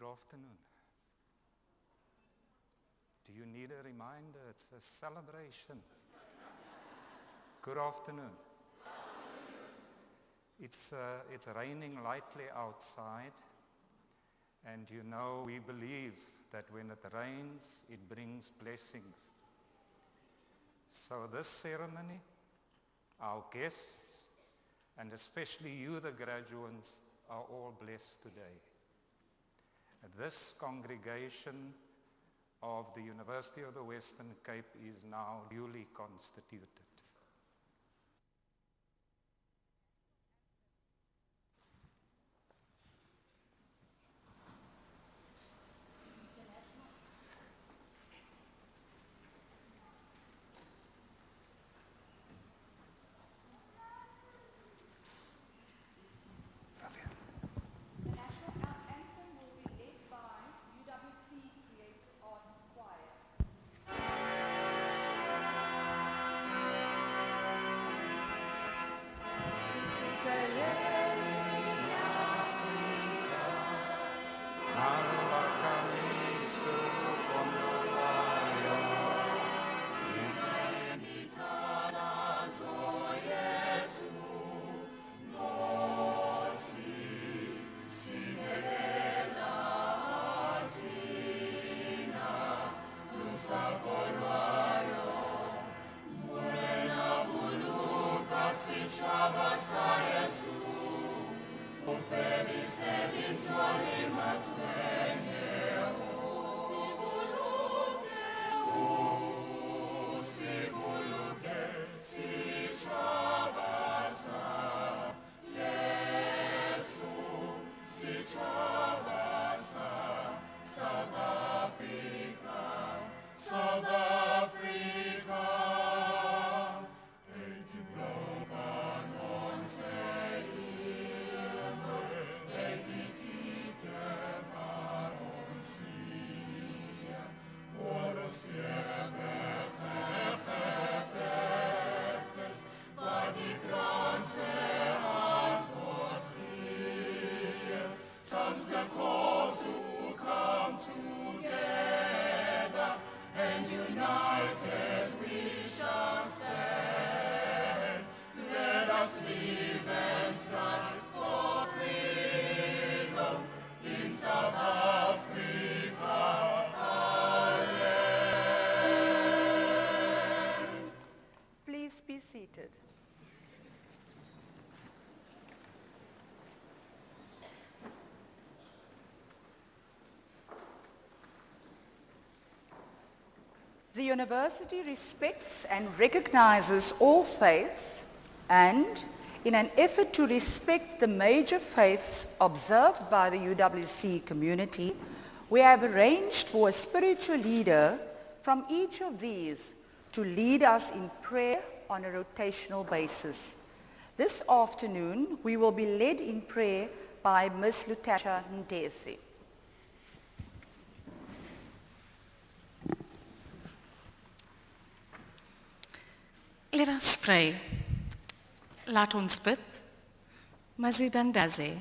Good afternoon. Do you need a reminder? It's a celebration. Good afternoon. It's raining lightly outside, and you know we believe that when it rains, it brings blessings. So this ceremony, our guests, and especially you, the graduates, are all blessed today. This congregation of the University of the Western Cape is now duly constituted. The university respects and recognizes all faiths, and in an effort to respect the major faiths observed by the UWC community, we have arranged for a spiritual leader from each of these to lead us in prayer on a rotational basis. This afternoon, we will be led in prayer by Ms. Lutasha Ndesi. Let us pray. Laat ons bid. Mazidandaze.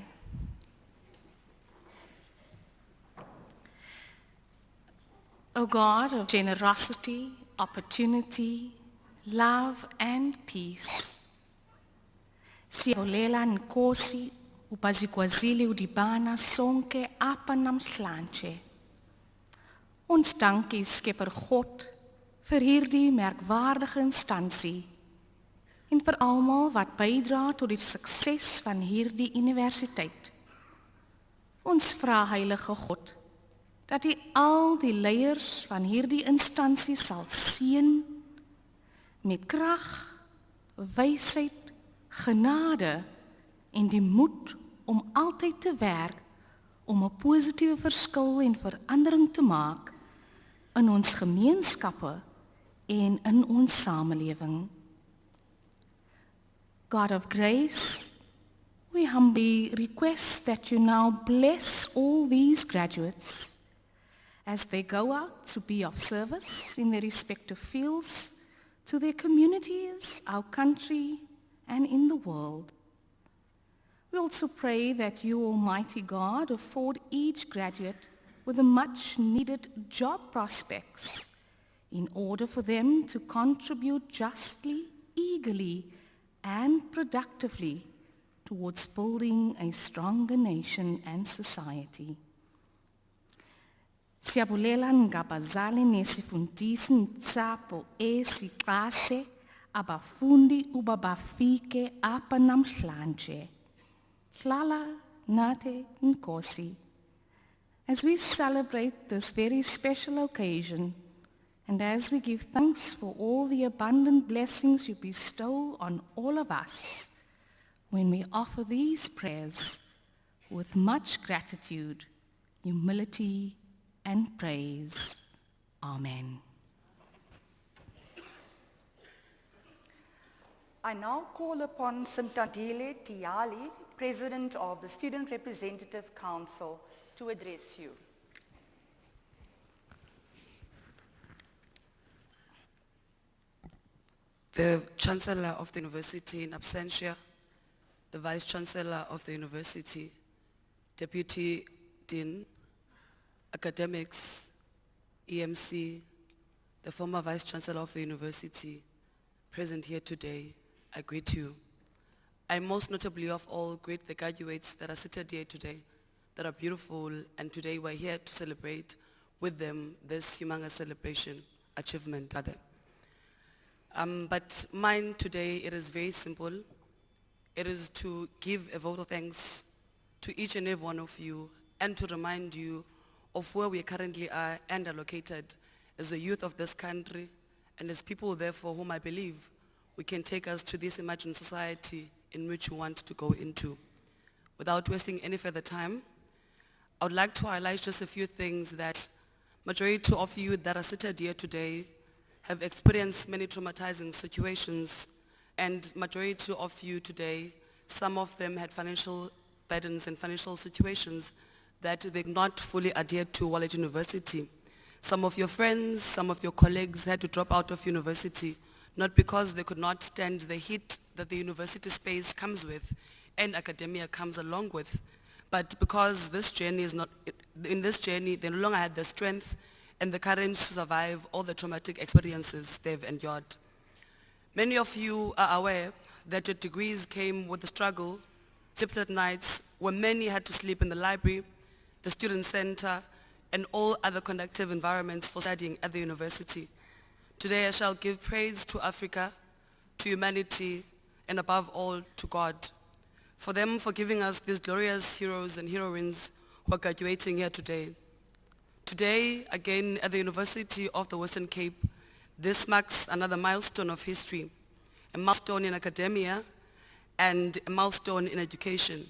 O God of generosity, opportunity, love and peace. Siyabulela Nkosi ubazikwazile udibana sonke apa namhlanje. Ons dankie Skepper God vir hierdie merkwaardige instansie en vir almal wat bydra tot die sukses van hierdie universiteit. Ons vra Heilige God dat U al die leiers van hierdie instansie sal seën met krag, wysheid, genade en die moed om altyd te werk om 'n positiewe verskil en verandering te maak in ons gemeenskappe en in ons samelewing. God of grace, we humbly request that you now bless all these graduates as they go out to be of service in their respective fields to their communities, our country, and in the world. We also pray that you, Almighty God, afford each graduate with the much needed job prospects in order for them to contribute justly, eagerly, and productively towards building a stronger nation and society. Siyabulela ngabazali nesifundisi ntsapho esiqase abafundi uba bafike apa namhlanje. Hlala nate nkosi. As we celebrate this very special occasion, and as we give thanks for all the abundant blessings you bestow on all of us, when we offer these prayers with much gratitude, humility, and praise. Amen. I now call upon Simtandile Tiali, President of the Student Representative Council, to address you. The Chancellor of the University in absentia, the Vice-Chancellor of the University, Deputy Dean, Academics, EMC, the former Vice-Chancellor of the University, present here today, I greet you. I most notably of all greet the graduates that are seated here today, that are beautiful, and today we're here to celebrate with them this humongous celebration, achievement rather. But mine today, it is very simple. It is to give a vote of thanks to each and every one of you and to remind you of where we currently are and are located as the youth of this country and as people therefore whom I believe we can take us to this imagined society in which we want to go into. Without wasting any further time, I would like to highlight just a few things that majority of you that are seated here today have experienced many traumatizing situations, and majority of you today, some of them had financial burdens and financial situations that they not fully adhered to while at university. Some of your friends, some of your colleagues had to drop out of university, not because they could not stand the heat that the university space comes with and academia comes along with, but because this journey is not, in this journey they no longer had the strength and the courage to survive all the traumatic experiences they've endured. Many of you are aware that your degrees came with the struggle, sleepless nights, where many had to sleep in the library, the student center, and all other conducive environments for studying at the university. Today I shall give praise to Africa, to humanity, and above all to God, for them for giving us these glorious heroes and heroines who are graduating here today. Today, again at the University of the Western Cape, this marks another milestone of history, a milestone in academia and a milestone in education.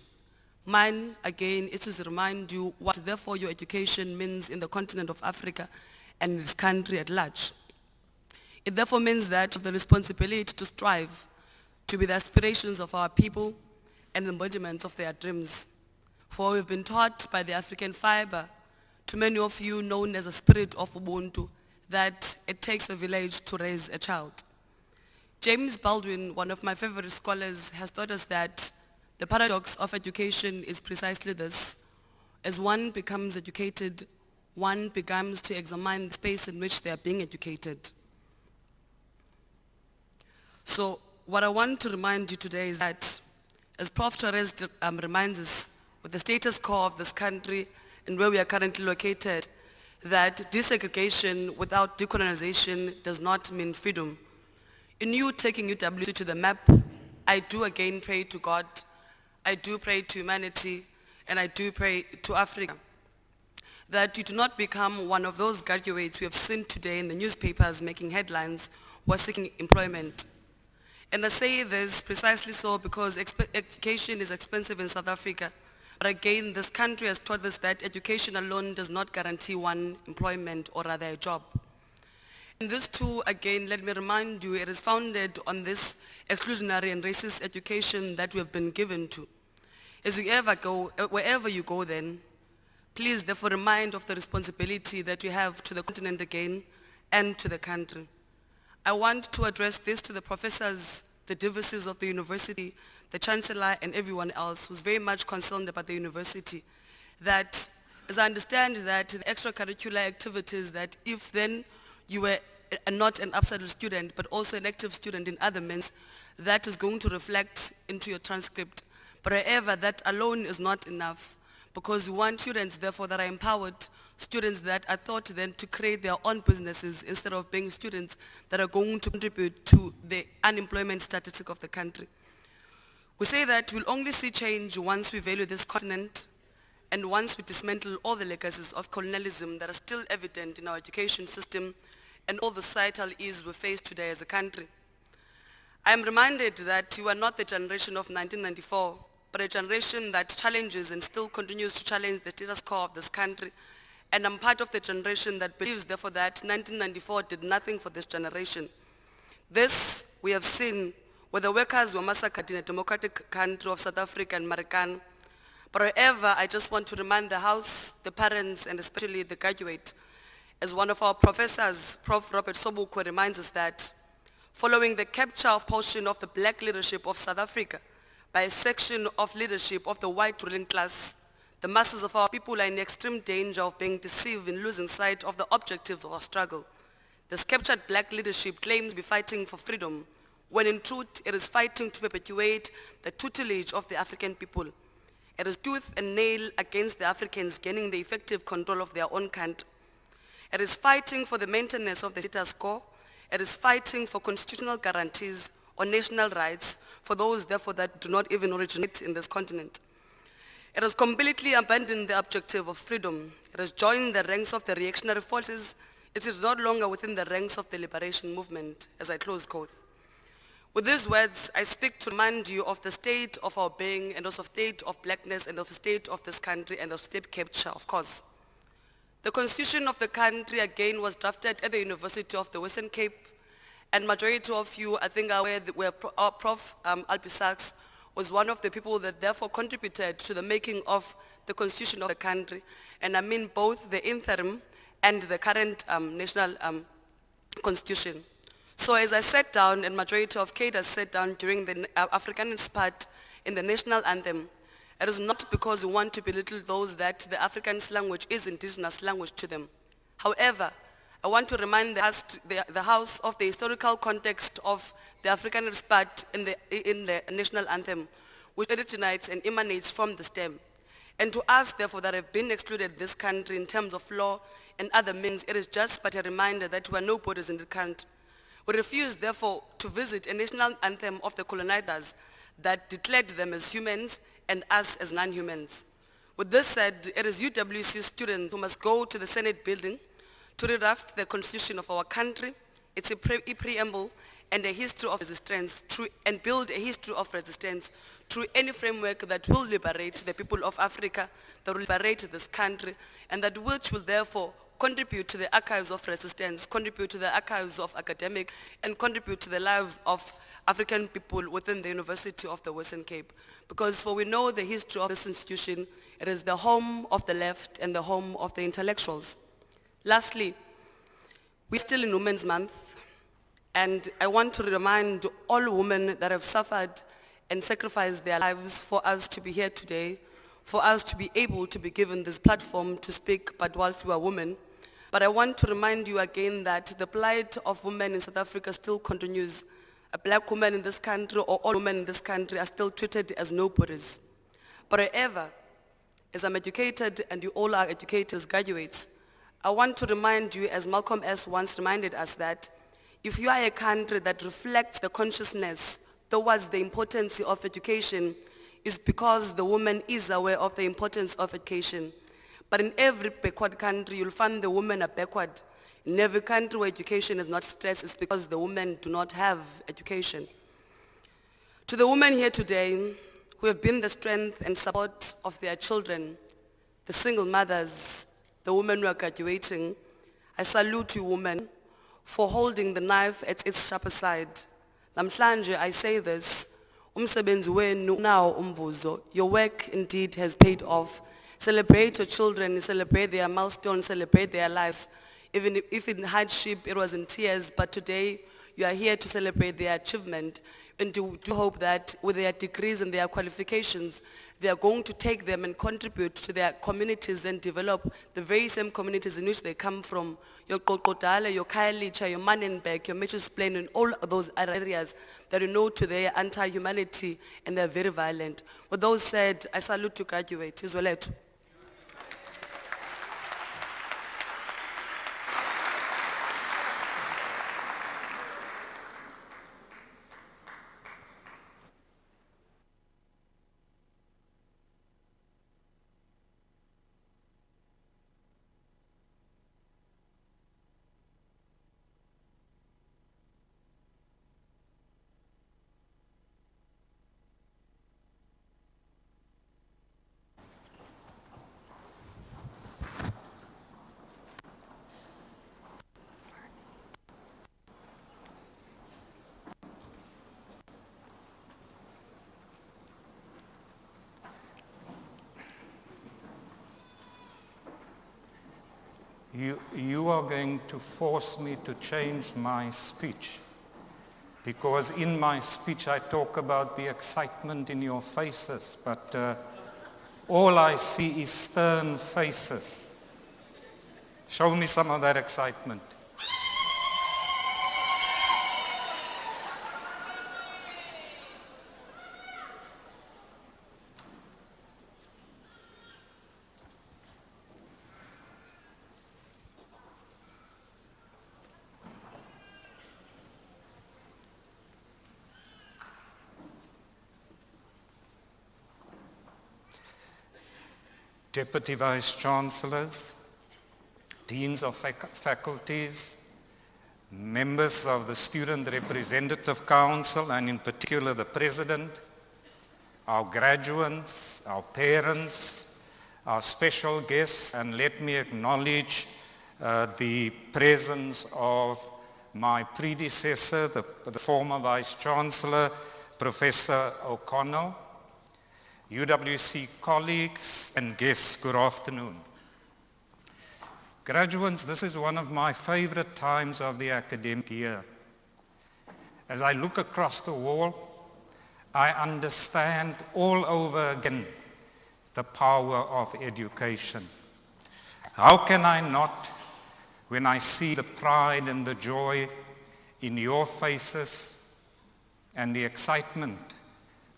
Mine, again, is to remind you what therefore your education means in the continent of Africa and in this country at large. It therefore means that the responsibility to strive to be the aspirations of our people and the embodiment of their dreams. For we've been taught by the African fiber, to many of you known as a spirit of Ubuntu, that it takes a village to raise a child. James Baldwin, one of my favorite scholars, has taught us that the paradox of education is precisely this. As one becomes educated, one begins to examine the space in which they are being educated. So what I want to remind you today is that, as Prof. Torres reminds us, with the status quo of this country and where we are currently located, that desegregation without decolonization does not mean freedom. In you taking UWC to the map, I do again pray to God, I do pray to humanity, and I do pray to Africa, that you do not become one of those graduates we have seen today in the newspapers making headlines who are seeking employment. And I say this precisely so because education is expensive in South Africa. But again, this country has taught us that education alone does not guarantee one employment or rather a job. And this too, again, let me remind you, it is founded on this exclusionary and racist education that we have been given to. As you ever go, wherever you go then, please therefore remind of the responsibility that you have to the continent again and to the country. I want to address this to the professors, the divises of the university, the chancellor and everyone else who's very much concerned about the university, that is I understand that the extracurricular activities that if then you were not an absolute student, but also an active student in other means, that is going to reflect into your transcript. But however, that alone is not enough, because we want students, therefore, that are empowered, students that are thought then to create their own businesses instead of being students that are going to contribute to the unemployment statistic of the country. We say that we'll only see change once we value this continent and once we dismantle all the legacies of colonialism that are still evident in our education system and all the societal ills we face today as a country. I am reminded that you are not the generation of 1994, but a generation that challenges and still continues to challenge the status quo of this country. And I'm part of the generation that believes, therefore, that 1994 did nothing for this generation. This we have seen where the workers were massacred in a democratic country of South Africa and Marikana. But however, I just want to remind the House, the parents, and especially the graduate, as one of our professors, Prof. Robert Sobukwe, reminds us that following the capture of portion of the black leadership of South Africa by a section of leadership of the white ruling class, the masses of our people are in extreme danger of being deceived in losing sight of the objectives of our struggle. This captured black leadership claims to be fighting for freedom, when in truth it is fighting to perpetuate the tutelage of the African people. It is tooth and nail against the Africans gaining the effective control of their own country. It is fighting for the maintenance of the status quo. It is fighting for constitutional guarantees on national rights for those, therefore, that do not even originate in this continent. It has completely abandoned the objective of freedom. It has joined the ranks of the reactionary forces. It is no longer within the ranks of the liberation movement, as I close quote. With these words, I speak to remind you of the state of our being and also state of blackness and of the state of this country and of state capture, of course. The constitution of the country, again, was drafted at the University of the Western Cape, and majority of you, I think, are aware that where Prof. Alpisaks was one of the people that therefore contributed to the making of the constitution of the country, and I mean both the interim and the current national constitution. So as I sat down, and majority of cadres sat down during the Afrikaans part in the national anthem, it is not because we want to belittle those that the Afrikaans language is indigenous language to them. However, I want to remind the House of the historical context of the Afrikaans part in the national anthem, which originates and emanates from the stem. And to us, therefore, that have been excluded this country in terms of law and other means, it is just but a reminder that we are nobodies in the country. We refuse, therefore, to visit a national anthem of the colonizers that declared them as humans and us as non-humans. With this said, it is UWC students who must go to the Senate building to redraft the constitution of our country, its preamble, and a history of resistance, and build a history of resistance through any framework that will liberate the people of Africa, that will liberate this country, and that which will therefore contribute to the archives of resistance, contribute to the archives of academic, and contribute to the lives of African people within the University of the Western Cape. Because for we know the history of this institution, it is the home of the left and the home of the intellectuals. Lastly, we're still in Women's Month, and I want to remind all women that have suffered and sacrificed their lives for us to be here today, for us to be able to be given this platform to speak, but whilst we are women. But I want to remind you again that the plight of women in South Africa still continues. A black woman in this country or all women in this country are still treated as nobodies. But however, as I'm educated and you all are educated as graduates, I want to remind you, as Malcolm S. once reminded us, that if you are a country that reflects the consciousness towards the importance of education, it's because the woman is aware of the importance of education. But in every backward country, you'll find the women are backward. In every country where education is not stressed, it's because the women do not have education. To the women here today who have been the strength and support of their children, the single mothers, the women who are graduating, I salute you women for holding the knife at its sharper side. Namhlanje, I say this, umsebenzi wenu now umvuzo. Your work indeed has paid off. Celebrate your children, celebrate their milestones, celebrate their lives. Even if in hardship it was in tears, but today you are here to celebrate their achievement and to hope that with their degrees and their qualifications, they are going to take them and contribute to their communities and develop the very same communities in which they come from. Your Qoqotala, your Khayelitsha, your Manenberg, your Mitchell's Plain, and all those other areas that you know today are anti-humanity and they're very violent. With those said, I salute to graduate. Izwelethu. You are going to force me to change my speech, because in my speech I talk about the excitement in your faces, but all I see is stern faces. Show me some of that excitement. Deputy Vice-Chancellors, Deans of Faculties, members of the Student Representative Council, and in particular the President, our graduates, our parents, our special guests, and let me acknowledge the presence of my predecessor, the former Vice-Chancellor, Professor O'Connell, UWC colleagues and guests, good afternoon. Graduates, this is one of my favorite times of the academic year. As I look across the wall, I understand all over again the power of education. How can I not, when I see the pride and the joy in your faces and the excitement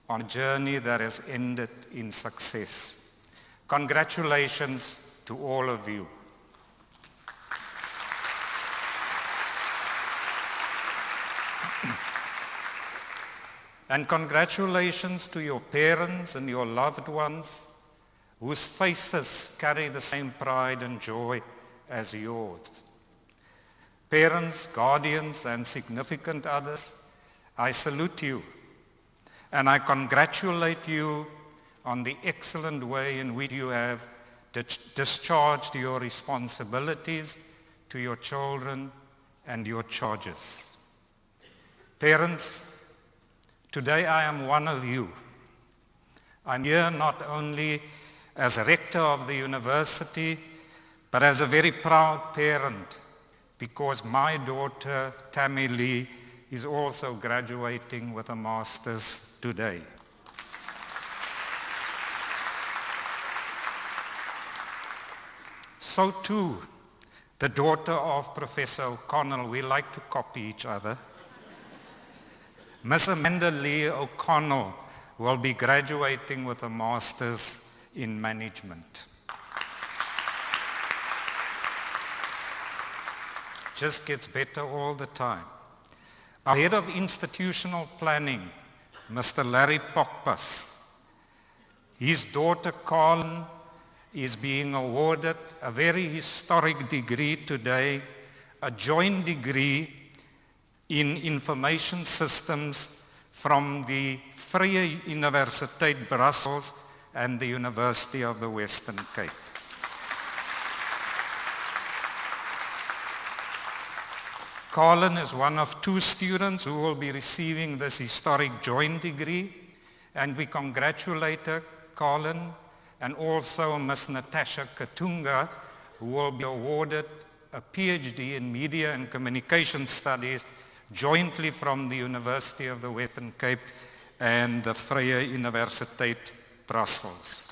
on a journey that has ended in success. Congratulations to all of you. And congratulations to your parents and your loved ones whose faces carry the same pride and joy as yours. Parents, guardians, and significant others, I salute you. And I congratulate you on the excellent way in which you have discharged your responsibilities to your children and your charges. Parents, today I am one of you. I'm here not only as a rector of the university, but as a very proud parent, because my daughter, Tammy Lee, is also graduating with a master's today. So too, the daughter of Professor O'Connell, we like to copy each other. Miss Amanda Lee O'Connell will be graduating with a master's in management. Just gets better all the time. Our head of institutional planning, Mr. Larry Pokpas, his daughter Colin is being awarded a very historic degree today, a joint degree in information systems from the Vrije Universiteit Brussels and the University of the Western Cape. Colin is one of 2 students who will be receiving this historic joint degree, and we congratulate her, Colin, and also Ms. Natasha Katunga, who will be awarded a PhD in Media and Communication Studies jointly from the University of the Western Cape and the Vrije Universiteit Brussels.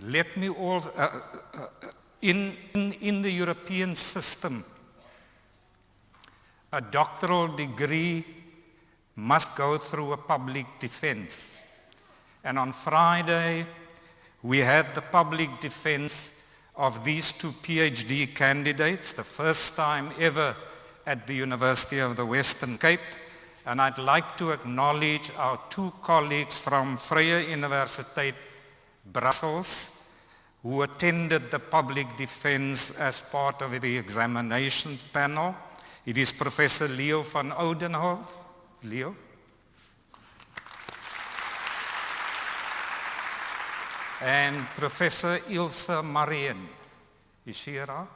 Let me also, in the European system, a doctoral degree must go through a public defense. And on Friday, we had the public defense of these two PhD candidates, the first time ever at the University of the Western Cape. And I'd like to acknowledge our two colleagues from Vrije Universiteit Brussels, who attended the public defense as part of the examination panel. It is Professor Leo van Oudenhoven. Leo? And Professor Ilse Marien. Is she around?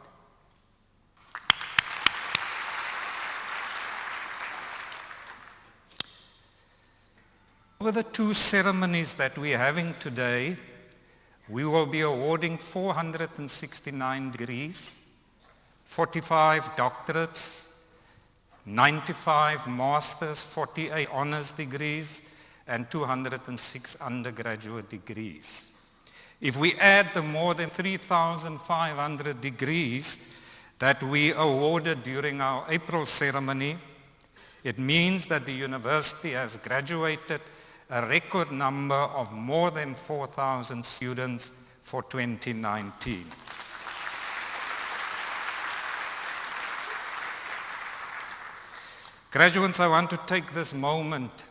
Over the two ceremonies that we're having today, we will be awarding 469 degrees, 45 doctorates, 95 masters, 48 honors degrees, and 206 undergraduate degrees. If we add the more than 3,500 degrees that we awarded during our April ceremony, it means that the university has graduated a record number of more than 4,000 students for 2019. Graduates, I want to take this moment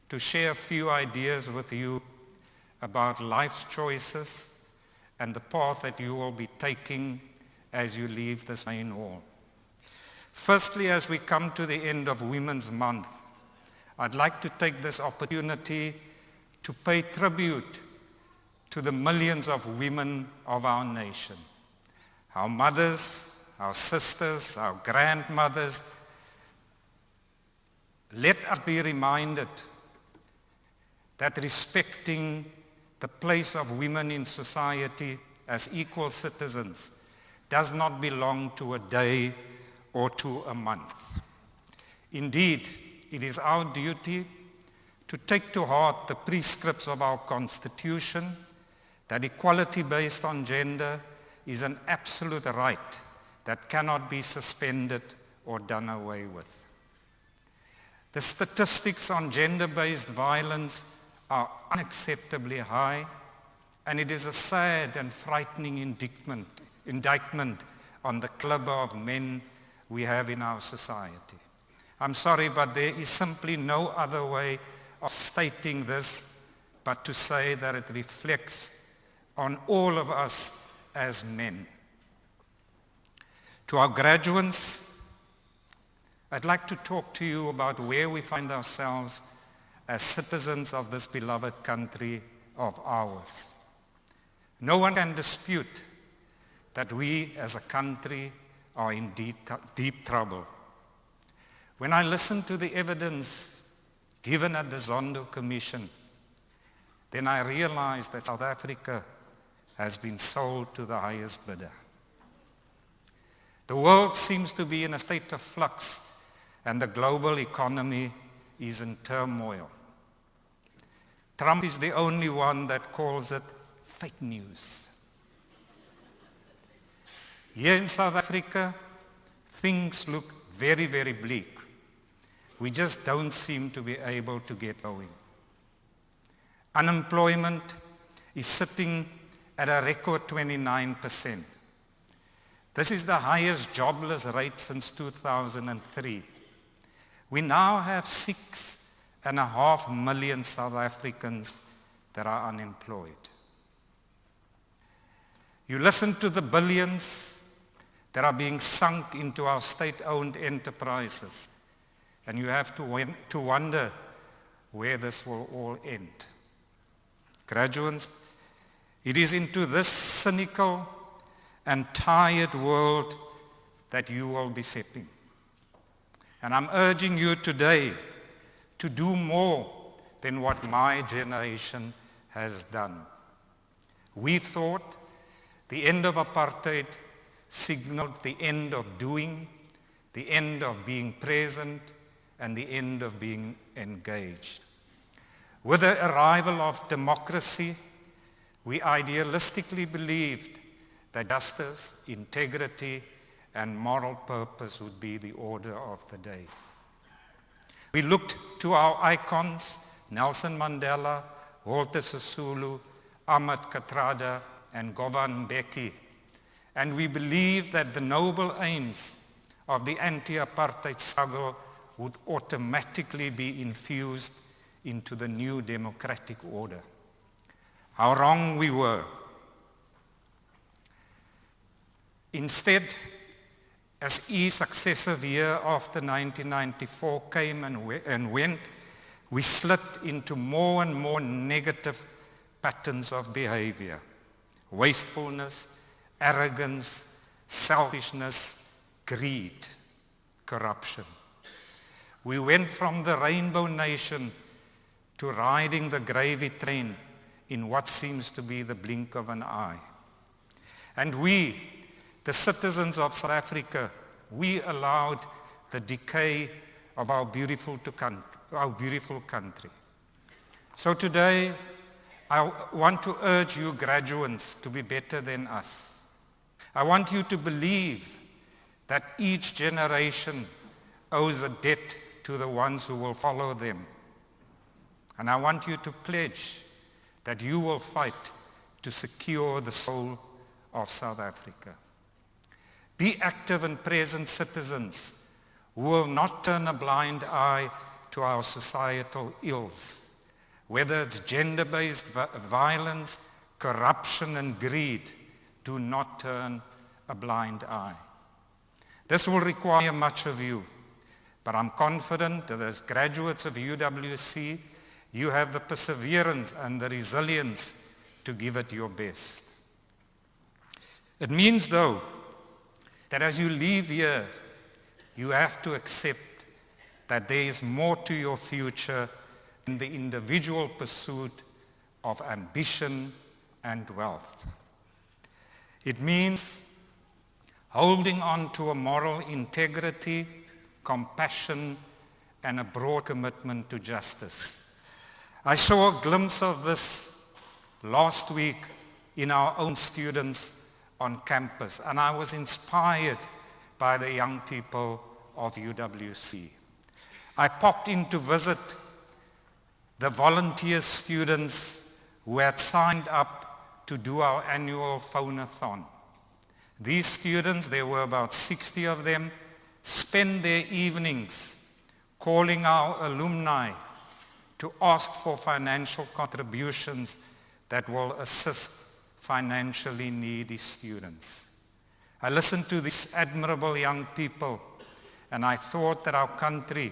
to share a few ideas with you about life's choices and the path that you will be taking as you leave this main hall. Firstly, as we come to the end of Women's Month, I'd like to take this opportunity to pay tribute to the millions of women of our nation. Our mothers, our sisters, our grandmothers. Let us be reminded that respecting the place of women in society as equal citizens does not belong to a day or to a month. Indeed, it is our duty to take to heart the prescripts of our Constitution that equality based on gender is an absolute right that cannot be suspended or done away with. The statistics on gender-based violence are unacceptably high, and it is a sad and frightening indictment on the caliber of men we have in our society. I'm sorry, but there is simply no other way of stating this but to say that it reflects on all of us as men. To our graduates, I'd like to talk to you about where we find ourselves as citizens of this beloved country of ours. No one can dispute that we as a country are in deep trouble. When I listen to the evidence given at the Zondo Commission, then I realize that South Africa has been sold to the highest bidder. The world seems to be in a state of flux, and the global economy is in turmoil. Trump is the only one that calls it fake news. Here in South Africa, things look very, very bleak. We just don't seem to be able to get going. Unemployment is sitting at a record 29%. This is the highest jobless rate since 2003. We now have 6.5 million South Africans that are unemployed. You listen to the billions that are being sunk into our state-owned enterprises, and you have to wonder where this will all end. Graduates, it is into this cynical and tired world that you will be stepping. And I'm urging you today to do more than what my generation has done. We thought the end of apartheid signaled the end of doing, the end of being present, and the end of being engaged. With the arrival of democracy, we idealistically believed that justice, integrity, and moral purpose would be the order of the day. We looked to our icons, Nelson Mandela, Walter Sisulu, Ahmed Kathrada, and Govan Mbeki, and we believed that the noble aims of the anti-apartheid struggle would automatically be infused into the new democratic order. How wrong we were. Instead, as each successive year after 1994 came and went, we slid into more and more negative patterns of behavior. Wastefulness, arrogance, selfishness, greed, corruption. We went from the rainbow nation to riding the gravy train in what seems to be the blink of an eye. And we, the citizens of South Africa, we allowed the decay of our beautiful country. So today, I want to urge you graduates to be better than us. I want you to believe that each generation owes a debt to the ones who will follow them. And I want you to pledge that you will fight to secure the soul of South Africa. Be active and present citizens who will not turn a blind eye to our societal ills. Whether it's gender-based violence, corruption, and greed, do not turn a blind eye. This will require much of you, but I'm confident that as graduates of UWC, you have the perseverance and the resilience to give it your best. It means, though, that as you leave here, you have to accept that there is more to your future than the individual pursuit of ambition and wealth. It means holding on to a moral integrity, compassion, and a broad commitment to justice. I saw a glimpse of this last week in our own students on campus, and I was inspired by the young people of UWC. I popped in to visit the volunteer students who had signed up to do our annual phone-a-thon. These students, there were about 60 of them, spend their evenings calling our alumni to ask for financial contributions that will assist financially needy students. I listened to these admirable young people, and I thought that our country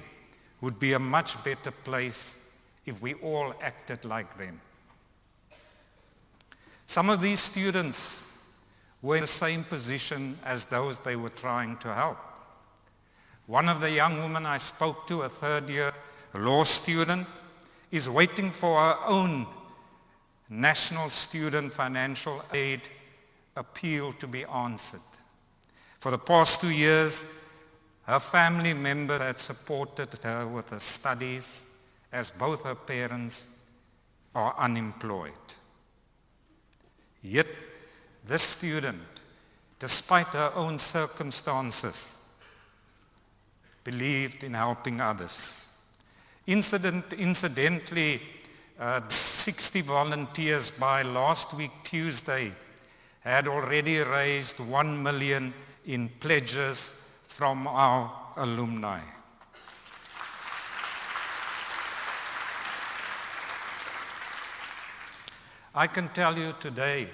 would be a much better place if we all acted like them. Some of these students were in the same position as those they were trying to help. One of the young women I spoke to, a third-year law student, is waiting for her own National Student Financial Aid appeal to be answered. For the past 2 years, her family member had supported her with her studies, as both her parents are unemployed. Yet, this student, despite her own circumstances, believed in helping others. Incidentally, 60 volunteers by last week Tuesday had already raised 1 million in pledges from our alumni. I can tell you today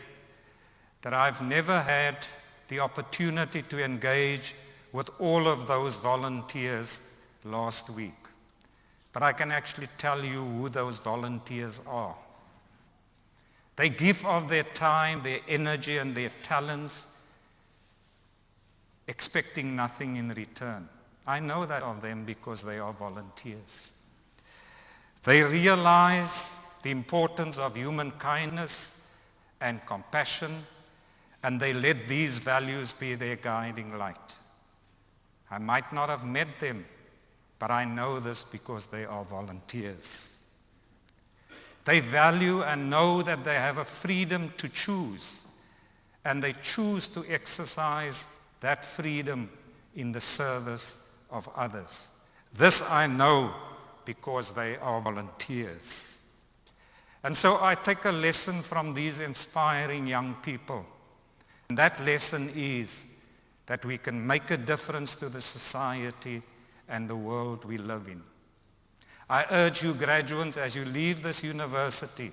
that I've never had the opportunity to engage with all of those volunteers last week. But I can actually tell you who those volunteers are. They give of their time, their energy, and their talents, expecting nothing in return. I know that of them because they are volunteers. They realize the importance of human kindness and compassion, and they let these values be their guiding light. I might not have met them, but I know this because they are volunteers. They value and know that they have a freedom to choose, and they choose to exercise that freedom in the service of others. This I know because they are volunteers. And so I take a lesson from these inspiring young people. And that lesson is that we can make a difference to the society and the world we live in. I urge you graduates, as you leave this university,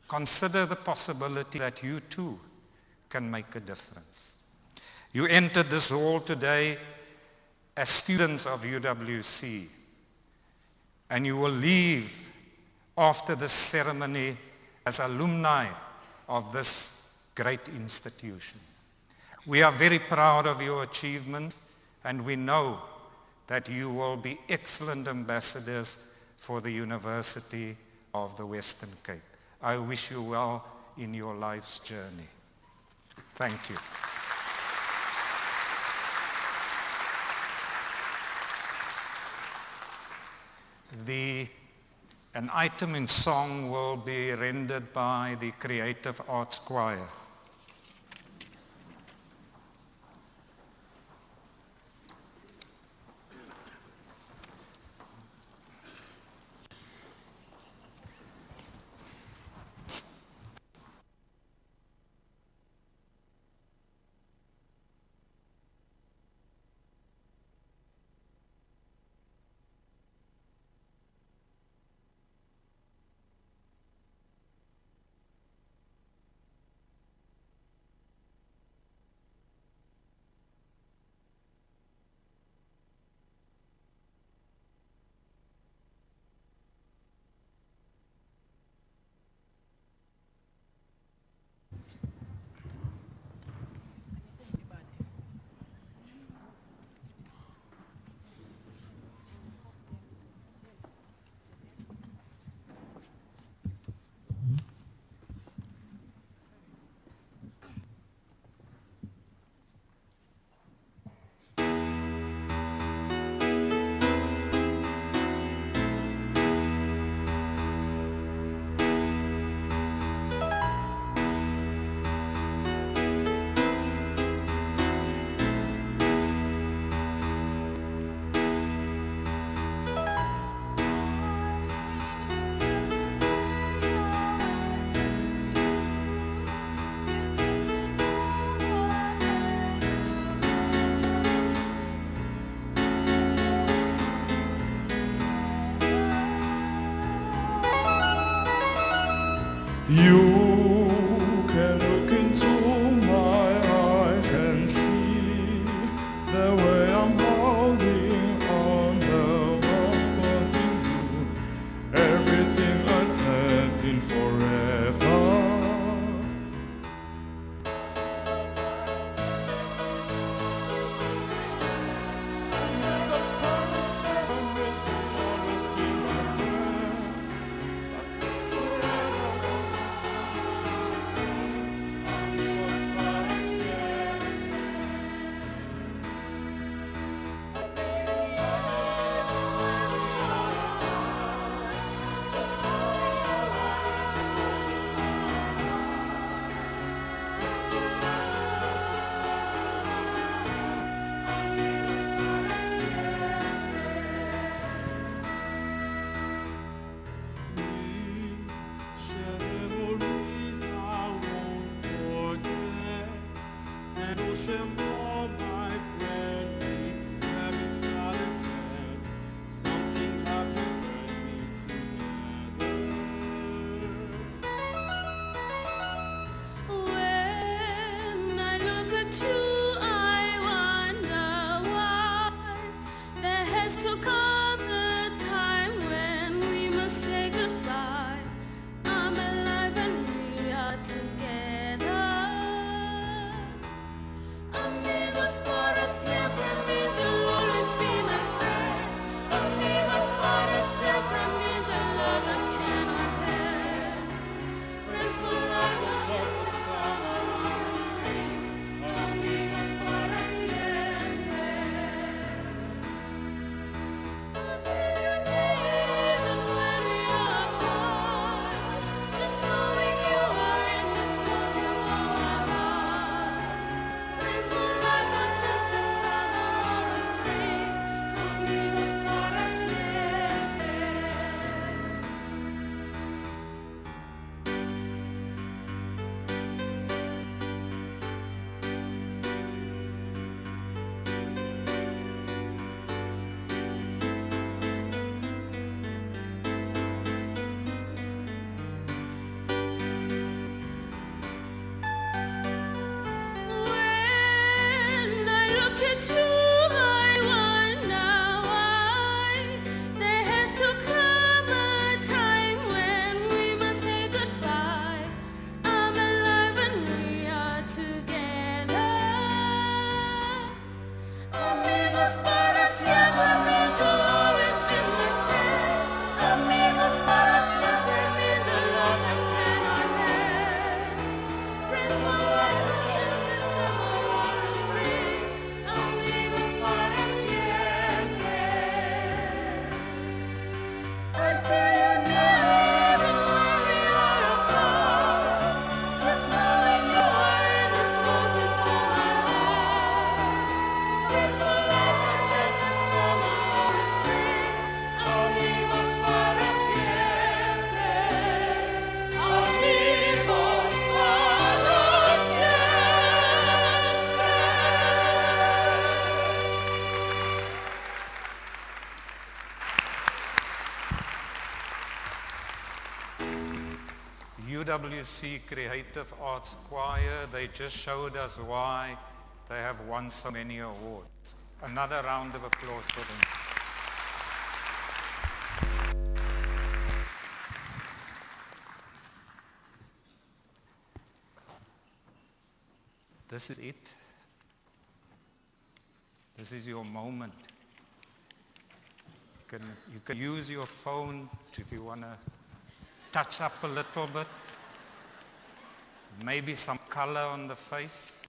consider the possibility that you too can make a difference. You entered this hall today as students of UWC, and you will leave after this ceremony as alumni of this great institution. We are very proud of your achievements, and we know that you will be excellent ambassadors for the University of the Western Cape. I wish you well in your life's journey. Thank you. An item in song will be rendered by the Creative Arts Choir. You can look into my eyes and see the way I'm holding on the world holding you, everything I've had in forever. And those promises will always be my hand. UWC Creative Arts Choir, they just showed us why they have won so many awards. Another round of applause for them. This is it. This is your moment. You can use your phone if you want to touch up a little bit. Maybe some color on the face.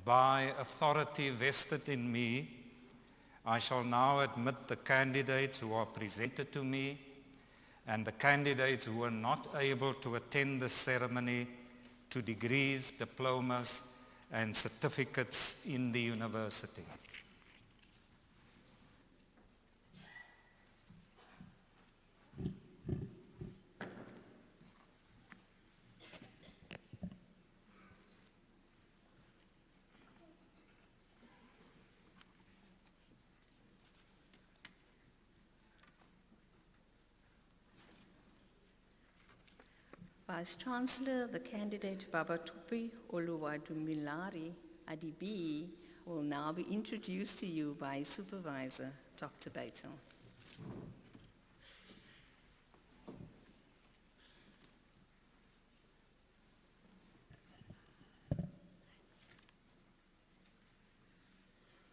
By authority vested in me, I shall now admit the candidates who are presented to me and the candidates who were not able to attend the ceremony to degrees, diplomas, and certificates in the university. Vice-Chancellor, the candidate Babatopi Oluwadumilari Adibi will now be introduced to you by Supervisor Dr. Bachelor.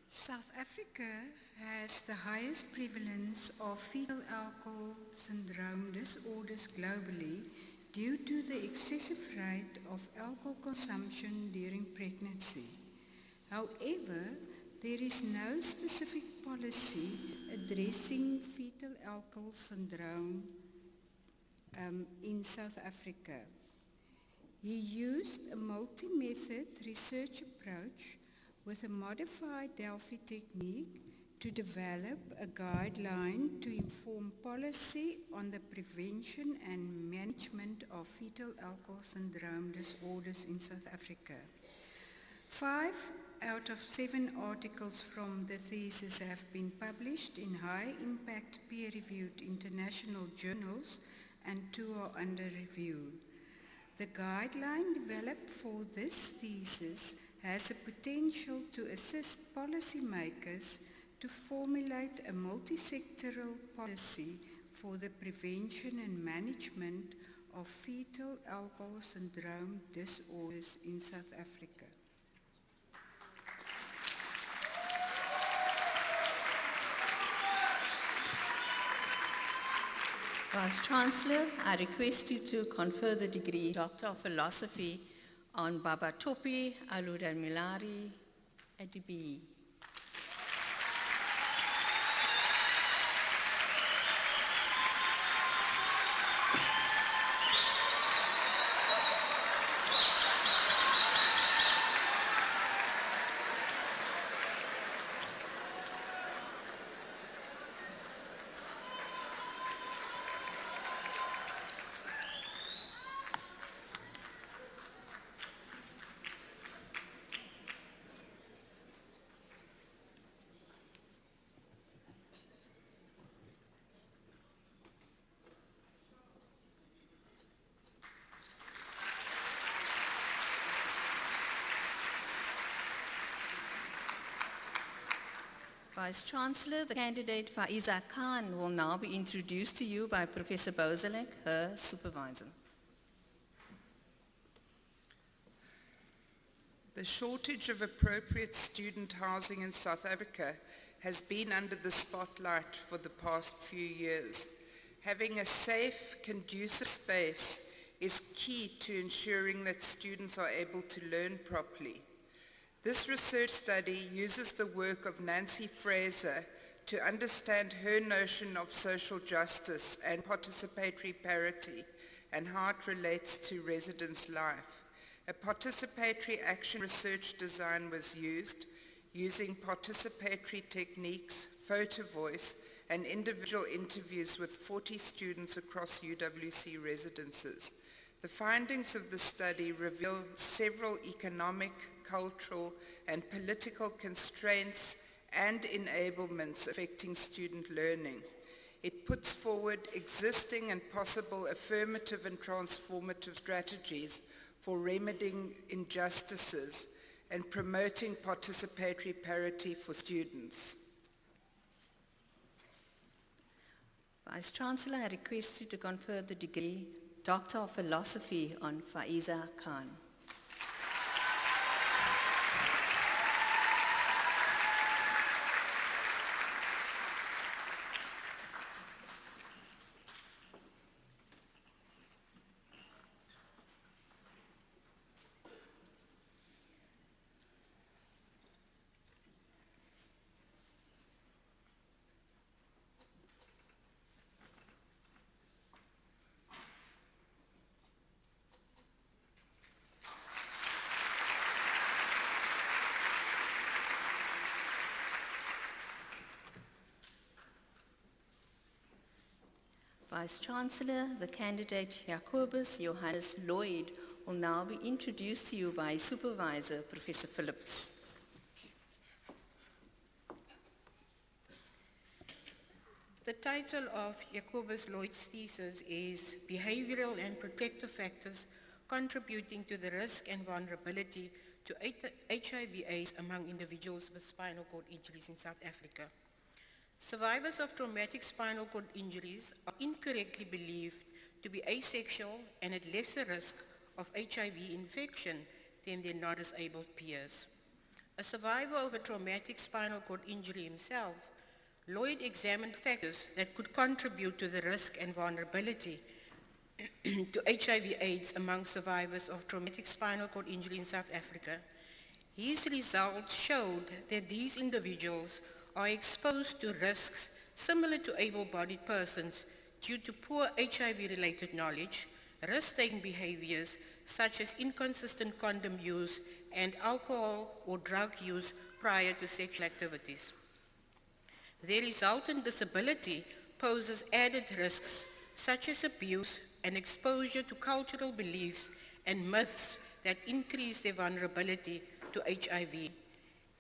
South Africa has the highest prevalence of fetal alcohol syndrome disorders globally due to the excessive rate of alcohol consumption during pregnancy. However, there is no specific policy addressing fetal alcohol syndrome in South Africa. He used a multi-method research approach with a modified Delphi technique to develop a guideline to inform policy on the prevention and management of fetal alcohol syndrome disorders in South Africa. 5 out of 7 articles from the thesis have been published in high-impact peer-reviewed international journals and 2 are under review. The guideline developed for this thesis has the potential to assist policymakers to formulate a multi-sectoral policy for the prevention and management of fetal alcohol syndrome disorders in South Africa. Vice-Chancellor, I request you to confer the degree Doctor of Philosophy on Babatopi Oluwadumilari Adibi. Vice-Chancellor, the candidate Faiza Khan will now be introduced to you by Professor Bozalek, her supervisor. The shortage of appropriate student housing in South Africa has been under the spotlight for the past few years. Having a safe, conducive space is key to ensuring that students are able to learn properly. This research study uses the work of Nancy Fraser to understand her notion of social justice and participatory parity and how it relates to residents' life. A participatory action research design was used, using participatory techniques, photo voice, and individual interviews with 40 students across UWC residences. The findings of the study revealed several economic, cultural, and political constraints and enablements affecting student learning. it puts forward existing and possible affirmative and transformative strategies for remedying injustices and promoting participatory parity for students. Vice-Chancellor, I request you to confer the degree Doctor of Philosophy on Faiza Khan. Vice-Chancellor, the candidate Jacobus Johannes Lloyd will now be introduced to you by his supervisor, Professor Phillips. The title of Jacobus Lloyd's thesis is Behavioral and Protective Factors Contributing to the Risk and Vulnerability to HIV/AIDS among individuals with spinal cord injuries in South Africa. Survivors of traumatic spinal cord injuries are incorrectly believed to be asexual and at lesser risk of HIV infection than their non-disabled peers. A survivor of a traumatic spinal cord injury himself, Lloyd examined factors that could contribute to the risk and vulnerability to HIV/AIDS among survivors of traumatic spinal cord injury in South Africa. His results showed that these individuals are exposed to risks similar to able-bodied persons due to poor HIV-related knowledge, risk-taking behaviors such as inconsistent condom use and alcohol or drug use prior to sexual activities. Their resultant disability poses added risks such as abuse and exposure to cultural beliefs and myths that increase their vulnerability to HIV.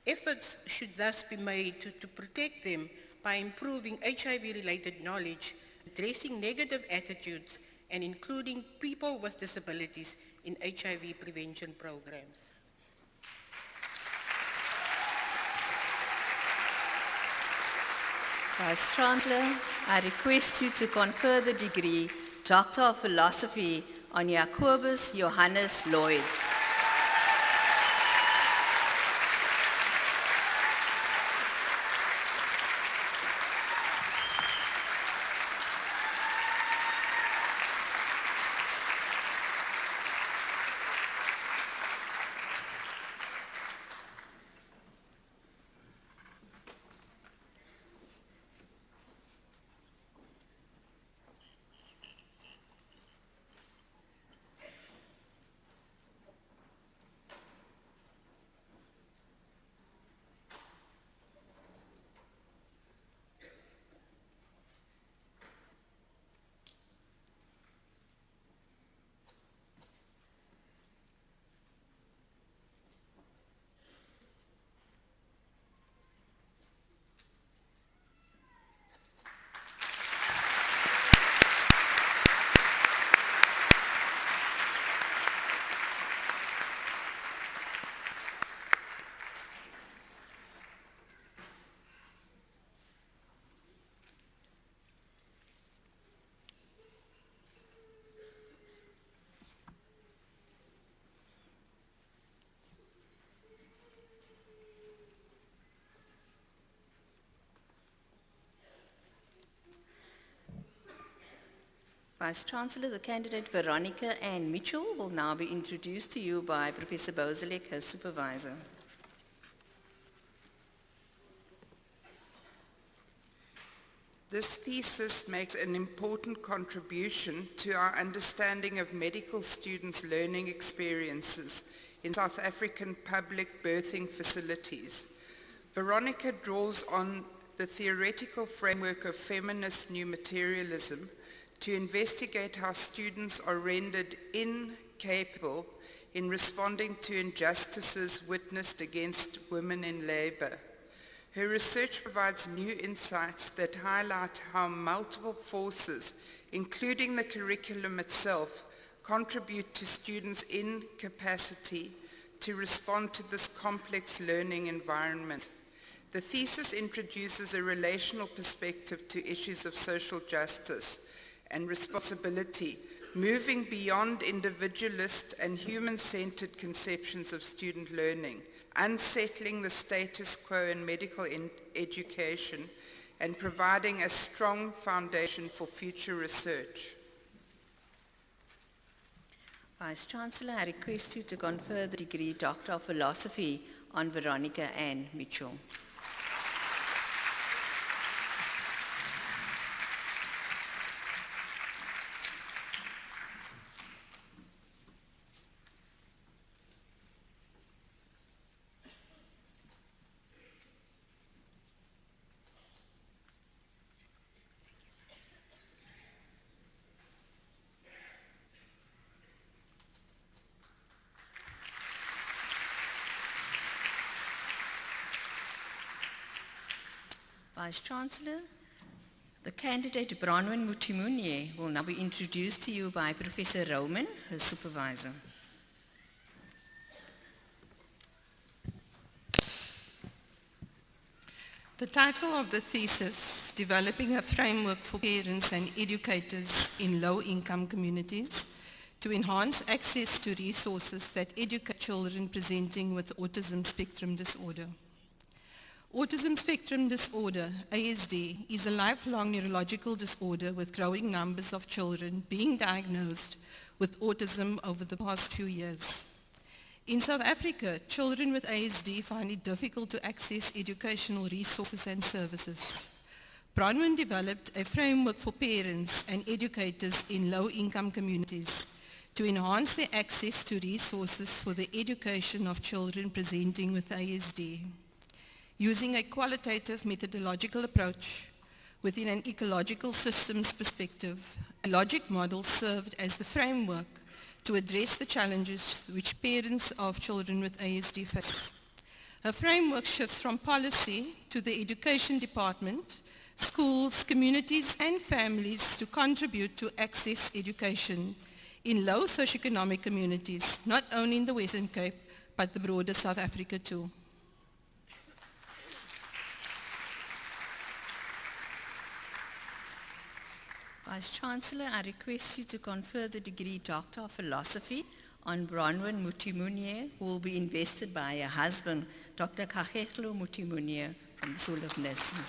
Efforts should thus be made to protect them by improving HIV-related knowledge, addressing negative attitudes, and including people with disabilities in HIV prevention programs. Vice-Chancellor, I request you to confer the degree Doctor of Philosophy on Jacobus Johannes Lloyd. Vice-Chancellor, the candidate Veronica Ann Mitchell will now be introduced to you by Professor Bozalek, her supervisor. This thesis makes an important contribution to our understanding of medical students' learning experiences in South African public birthing facilities. Veronica draws on the theoretical framework of feminist new materialism to investigate how students are rendered incapable in responding to injustices witnessed against women in labor. Her research provides new insights that highlight how multiple forces, including the curriculum itself, contribute to students' incapacity to respond to this complex learning environment. The thesis introduces a relational perspective to issues of social justice and responsibility, moving beyond individualist and human-centered conceptions of student learning, unsettling the status quo in medical education, and providing a strong foundation for future research. Vice-Chancellor, I request you to confer the degree Doctor of Philosophy on Veronica Ann Mitchell. Vice-Chancellor, the candidate Bronwyn Mutimunye will now be introduced to you by Professor Roman, her supervisor. The title of the thesis, Developing a Framework for Parents and Educators in Low-Income Communities to Enhance Access to Resources that Educate Children Presenting with Autism Spectrum Disorder. Autism spectrum disorder, ASD, is a lifelong neurological disorder with growing numbers of children being diagnosed with autism over the past few years. In South Africa, children with ASD find it difficult to access educational resources and services. Bronwyn developed a framework for parents and educators in low-income communities to enhance their access to resources for the education of children presenting with ASD. Using a qualitative methodological approach within an ecological systems perspective, a logic model served as the framework to address the challenges which parents of children with ASD face. Her framework shifts from policy to the education department, schools, communities and families to contribute to access education in low socioeconomic communities, not only in the Western Cape, but the broader South Africa too. Vice-Chancellor, I request you to confer the degree Doctor of Philosophy on Bronwyn Mutimunye, who will be invested by her husband, Dr. Kageglo Mutimunye from the School of Nursing.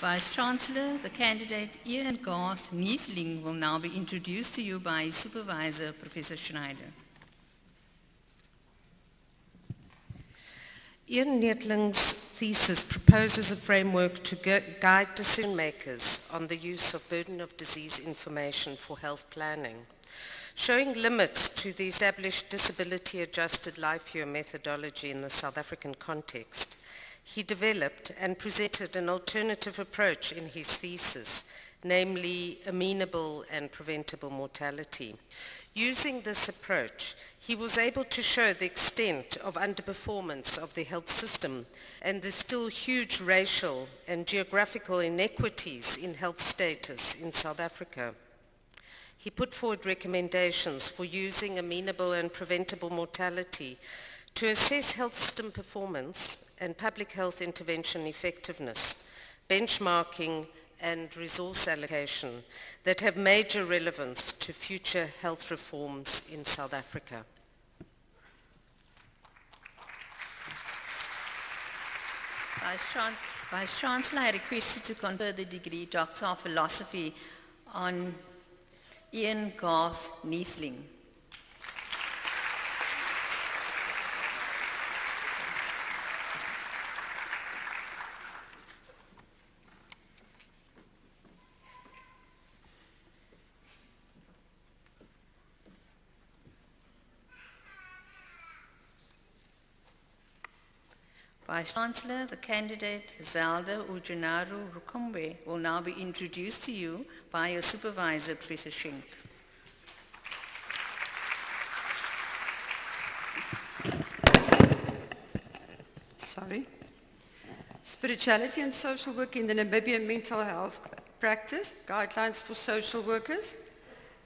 Vice-Chancellor, the candidate Ian Garth Niesling will now be introduced to you by his supervisor, Professor Schneider. Ian Netling's thesis proposes a framework to guide decision makers on the use of burden of disease information for health planning, showing limits to the established disability-adjusted life year methodology in the South African context. He developed and presented an alternative approach in his thesis, namely amenable and preventable mortality. Using this approach, he was able to show the extent of underperformance of the health system and the still huge racial and geographical inequities in health status in South Africa. He put forward recommendations for using amenable and preventable mortality to assess health system performance and public health intervention effectiveness, benchmarking and resource allocation that have major relevance to future health reforms in South Africa. Vice-Chancellor, I request you to confer the degree Doctor of Philosophy on Ian Garth Neethling. Vice-Chancellor, the candidate Zelda Ujanaru Rukumbe will now be introduced to you by your supervisor, Professor Schenk. Spirituality and social work in the Namibian mental health practice, guidelines for social workers.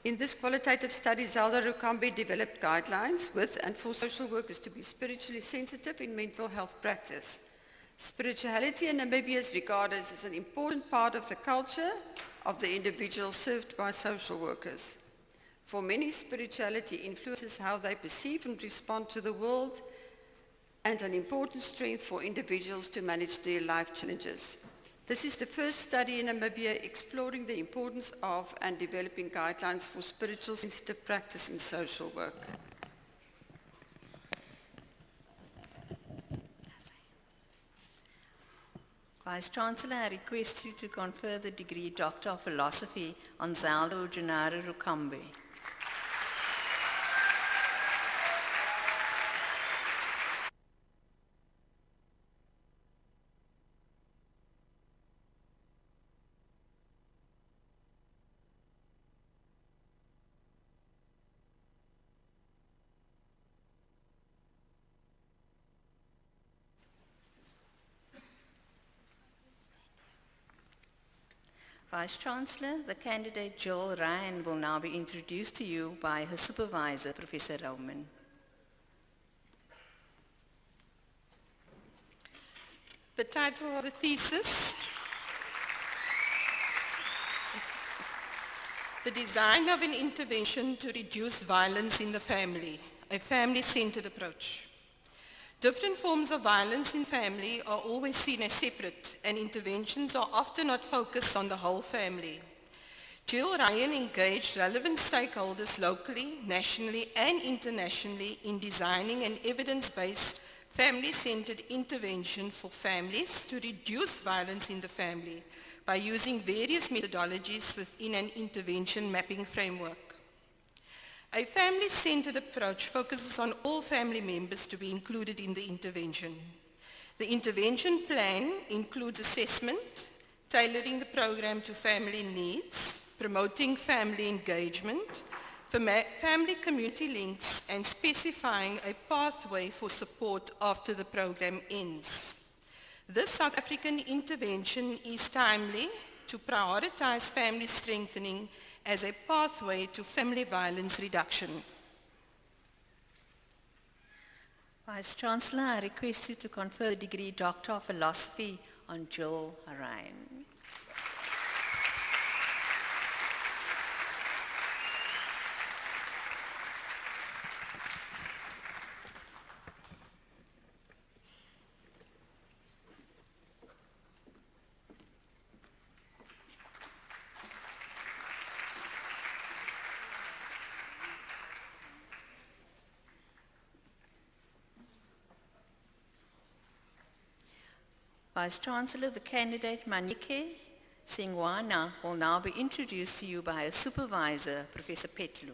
In this qualitative study, Zelda Rukambe developed guidelines with and for social workers to be spiritually sensitive in mental health practice. Spirituality in Namibia is regarded as an important part of the culture of the individual served by social workers. For many, spirituality influences how they perceive and respond to the world and an important strength for individuals to manage their life challenges. This is the first study in Namibia exploring the importance of and developing guidelines for spiritual sensitive practice in social work. Vice-Chancellor, I request you to confer the degree Doctor of Philosophy on Zelda Ujanaru Rukambe. Vice-Chancellor, the candidate Jill Ryan will now be introduced to you by her supervisor, Professor Roman. The title of the thesis, The Design of an Intervention to Reduce Violence in the Family, a Family-Centered Approach. Different forms of violence in family are always seen as separate, and interventions are often not focused on the whole family. Jill Ryan engaged relevant stakeholders locally, nationally, and internationally in designing an evidence-based, family-centered intervention for families to reduce violence in the family by using various methodologies within an intervention mapping framework. A family-centered approach focuses on all family members to be included in the intervention. The intervention plan includes assessment, tailoring the program to family needs, promoting family engagement, family community links, and specifying a pathway for support after the program ends. This South African intervention is timely to prioritize family strengthening as a pathway to family violence reduction. Vice-Chancellor, I request you to confer the degree Doctor of Philosophy on Jill Ryan. Vice-Chancellor, the candidate Manike Singwana will now be introduced to you by her supervisor, Professor Petlu.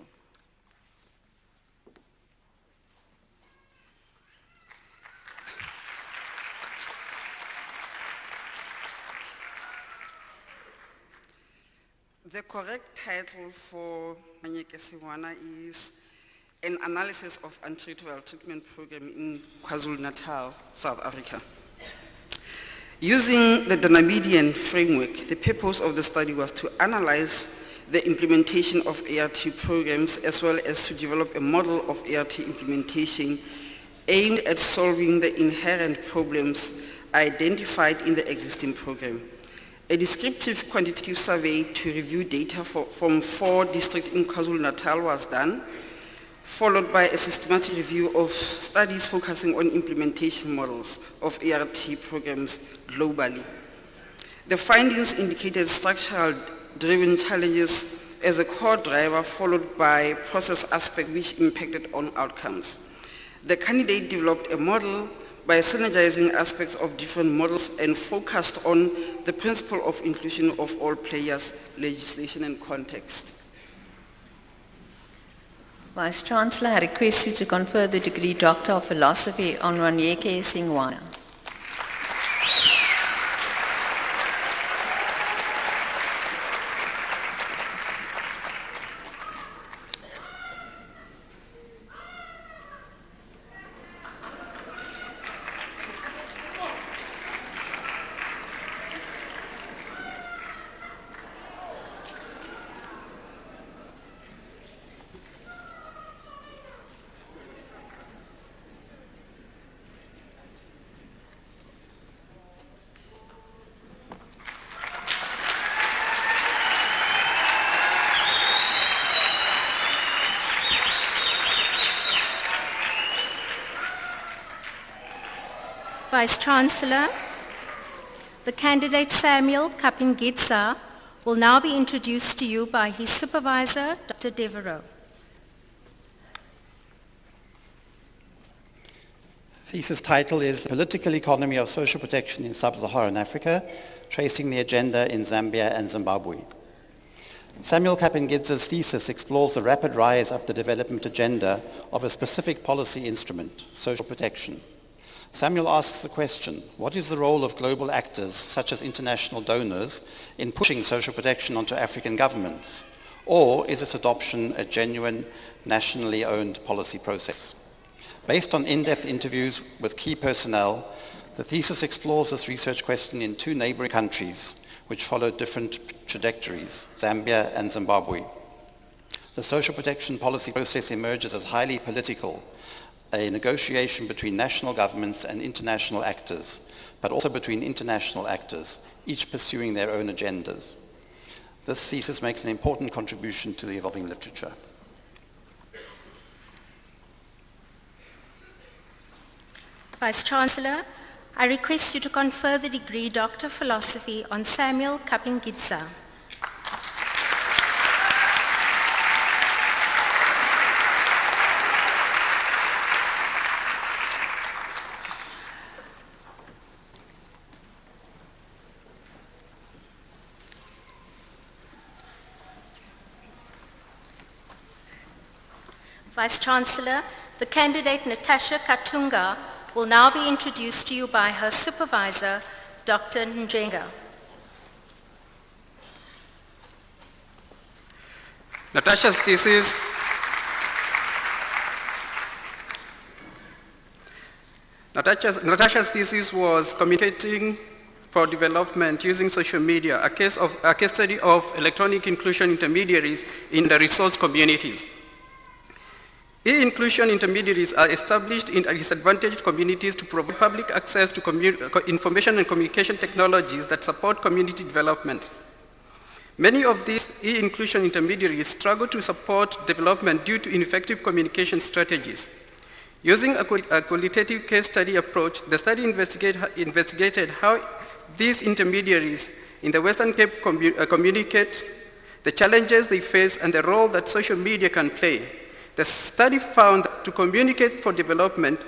The correct title for Manike Singwana is An Analysis of Antiretroviral Treatment Program in KwaZulu-Natal, South Africa. Using the Namibian framework, the purpose of the study was to analyze the implementation of ART programs as well as to develop a model of ART implementation aimed at solving the inherent problems identified in the existing program. A descriptive quantitative survey to review data from 4 districts in KwaZulu-Natal was done, followed by a systematic review of studies focusing on implementation models of ART programs globally. The findings indicated structural-driven challenges as a core driver, followed by process aspects which impacted on outcomes. The candidate developed a model by synergizing aspects of different models and focused on the principle of inclusion of all players, legislation and context. Vice-Chancellor, I request you to confer the degree Doctor of Philosophy on Wanyeke Singwana. Vice-Chancellor, the candidate Samuel Kapingitsa will now be introduced to you by his supervisor, Dr. Devereaux. Thesis title is The Political Economy of Social Protection in Sub-Saharan Africa, Tracing the Agenda in Zambia and Zimbabwe. Samuel Kapingitsa's thesis explores the rapid rise up the development agenda of a specific policy instrument, social protection. Samuel asks the question, what is the role of global actors, such as international donors, in pushing social protection onto African governments? Or is its adoption a genuine, nationally owned policy process? Based on in-depth interviews with key personnel, the thesis explores this research question in two neighboring countries, which follow different trajectories, Zambia and Zimbabwe. The social protection policy process emerges as highly political, a negotiation between national governments and international actors, but also between international actors, each pursuing their own agendas. This thesis makes an important contribution to the evolving literature. Vice-Chancellor, I request you to confer the degree Doctor of Philosophy on Samuel Kapingitsa. Vice-Chancellor, the candidate Natasha Katunga will now be introduced to you by her supervisor, Dr. Njenga. Natasha's thesis was Communicating for Development Using Social Media, a case study of electronic inclusion intermediaries in the resource communities. E-inclusion intermediaries are established in disadvantaged communities to provide public access to information and communication technologies that support community development. Many of these e-inclusion intermediaries struggle to support development due to ineffective communication strategies. Using a qualitative case study approach, the study investigated how these intermediaries in the Western Cape communicate, the challenges they face, and the role that social media can play. The study found that to communicate for development,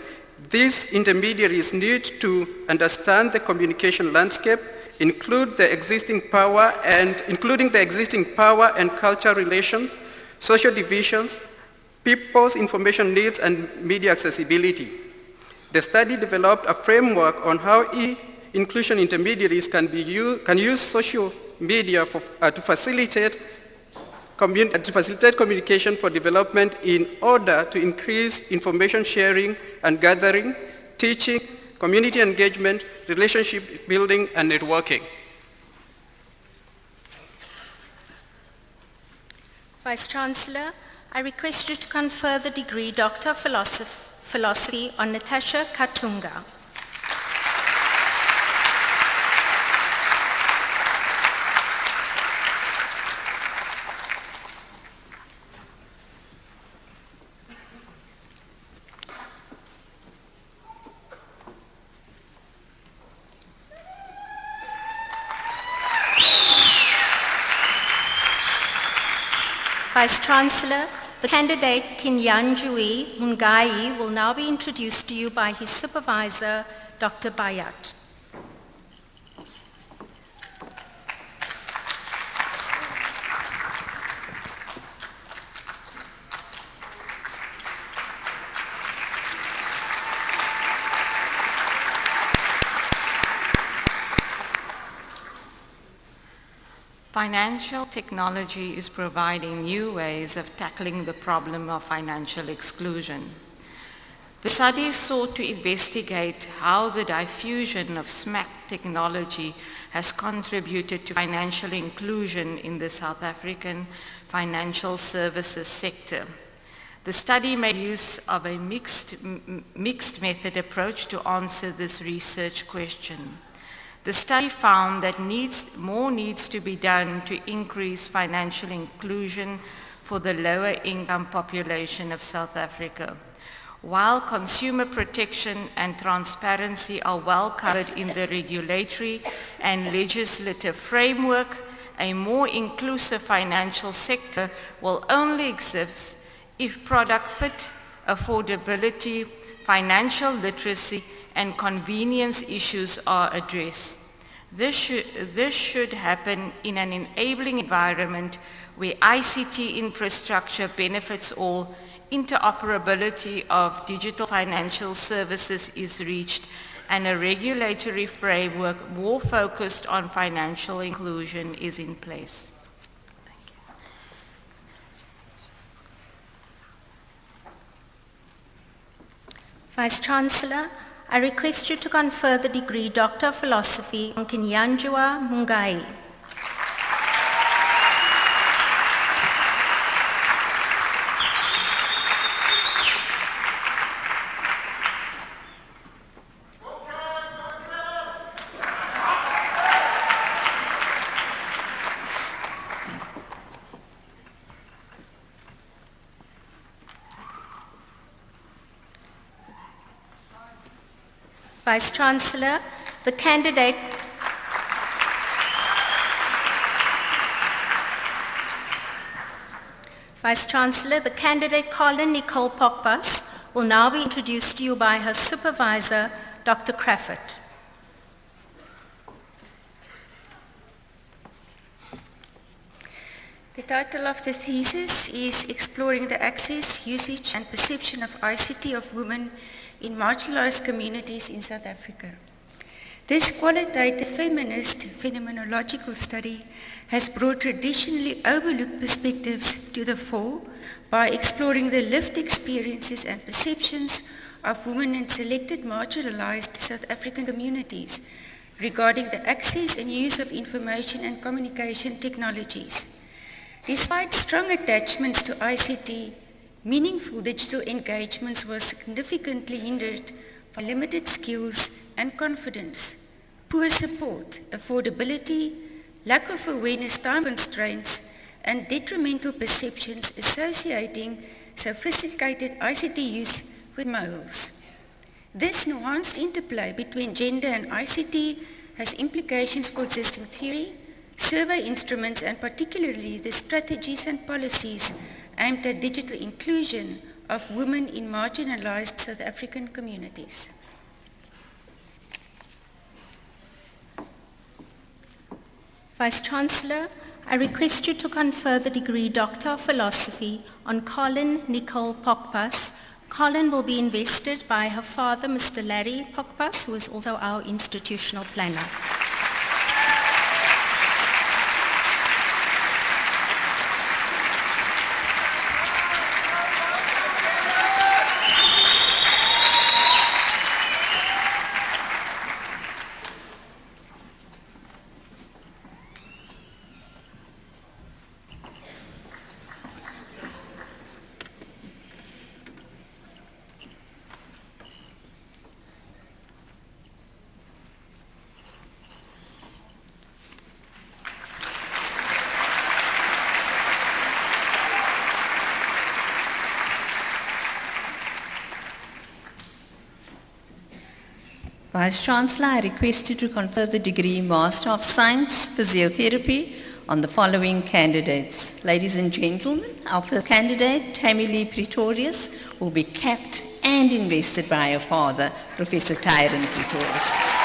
these intermediaries need to understand the communication landscape, including the existing power and culture relations, social divisions, people's information needs, and media accessibility. The study developed a framework on how e-inclusion intermediaries can use social media to facilitate communication for development in order to increase information sharing and gathering, teaching, community engagement, relationship building, and networking. Vice-Chancellor, I request you to confer the degree Doctor of Philosophy on Natasha Katunga. Vice-Chancellor, the candidate Kinyanjui Mungai will now be introduced to you by his supervisor, Dr. Bayat. Financial technology is providing new ways of tackling the problem of financial exclusion. The study sought to investigate how the diffusion of SMAC technology has contributed to financial inclusion in the South African financial services sector. The study made use of a mixed method approach to answer this research question. The study found that more needs to be done to increase financial inclusion for the lower income population of South Africa. While consumer protection and transparency are well covered in the regulatory and legislative framework, a more inclusive financial sector will only exist if product fit, affordability, financial literacy, and convenience issues are addressed. This should happen in an enabling environment where ICT infrastructure benefits all, interoperability of digital financial services is reached, and a regulatory framework more focused on financial inclusion is in place. Vice-Chancellor, I request you to confer the degree Doctor of Philosophy on Kinyanjua Mungai. Vice-Chancellor, the candidate Colin Nicole Pokpas will now be introduced to you by her supervisor, Dr. Crawford. The title of the thesis is Exploring the Access, Usage and Perception of ICT of Women in Marginalized Communities in South Africa. This qualitative feminist phenomenological study has brought traditionally overlooked perspectives to the fore by exploring the lived experiences and perceptions of women in selected marginalized South African communities regarding the access and use of information and communication technologies. Despite strong attachments to ICT, meaningful digital engagements were significantly hindered by limited skills and confidence, poor support, affordability, lack of awareness, time constraints, and detrimental perceptions associating sophisticated ICT use with males. This nuanced interplay between gender and ICT has implications for existing theory, survey instruments, and particularly the strategies and policies aimed at digital inclusion of women in marginalized South African communities. Vice-Chancellor, I request you to confer the degree Doctor of Philosophy on Colin Nicole Pokpas. Colin will be invested by her father, Mr. Larry Pokpas, who is also our institutional planner. Vice-Chancellor, I request you to confer the degree Master of Science, Physiotherapy on the following candidates. Ladies and gentlemen, our first candidate, Tammy Lee Pretorius, will be capped and invested by her father, Professor Tyron Pretorius.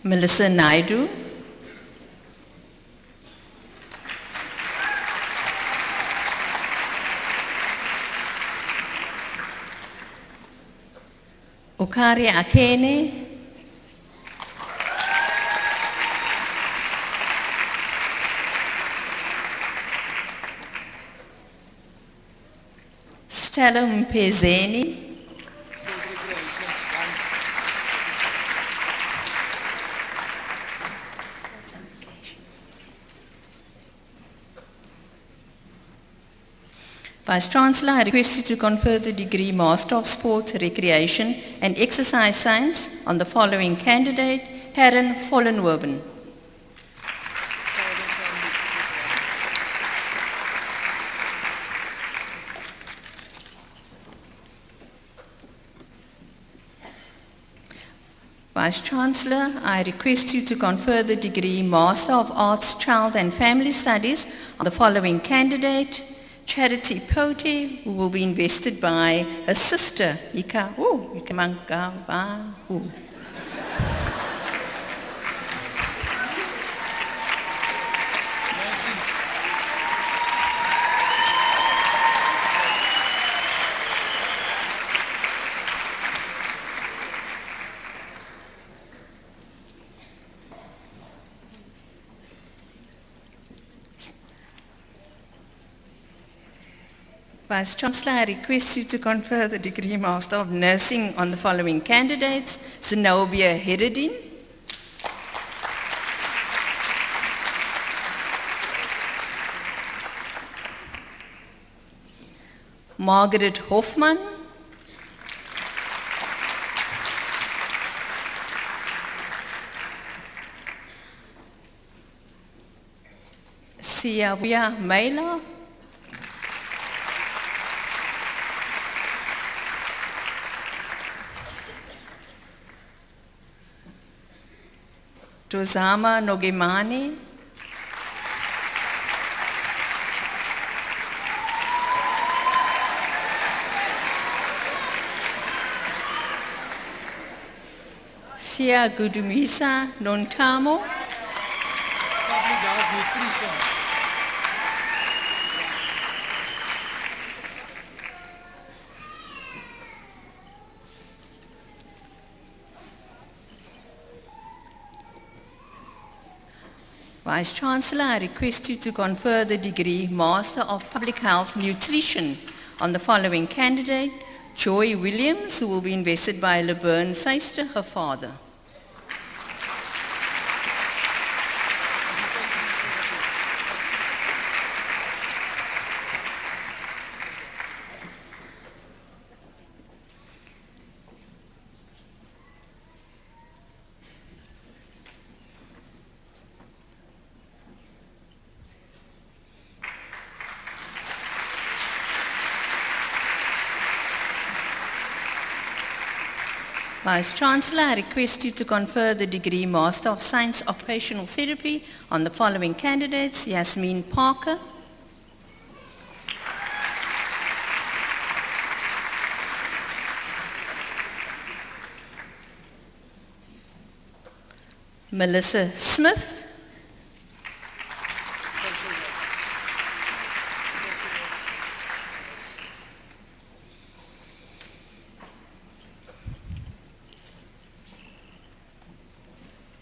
Melissa Naidu. Okari Akene. Stella Mpezeni. Vice-Chancellor, I request you to confer the degree Master of Sport, Recreation and Exercise Science on the following candidate, Karen Vollenhoven. Vice-Chancellor, I request you to confer the degree Master of Arts, Child and Family Studies on the following candidate, Charity Pote, who will be invested by her sister, Ika Mangabahu. Vice-Chancellor, I request you to confer the degree Master of Nursing on the following candidates, Zenobia Heredin, Margaret Hoffman, Siavia Maila, Tozama Nogemani, Sia Gudumisa Nontamo, Vice-Chancellor, I request you to confer the degree Master of Public Health Nutrition on the following candidate, Joy Williams, who will be invested by LeBurn Seister, her father. Vice-Chancellor, I request you to confer the degree Master of Science Occupational Therapy on the following candidates, Yasmin Parker, Melissa Smith,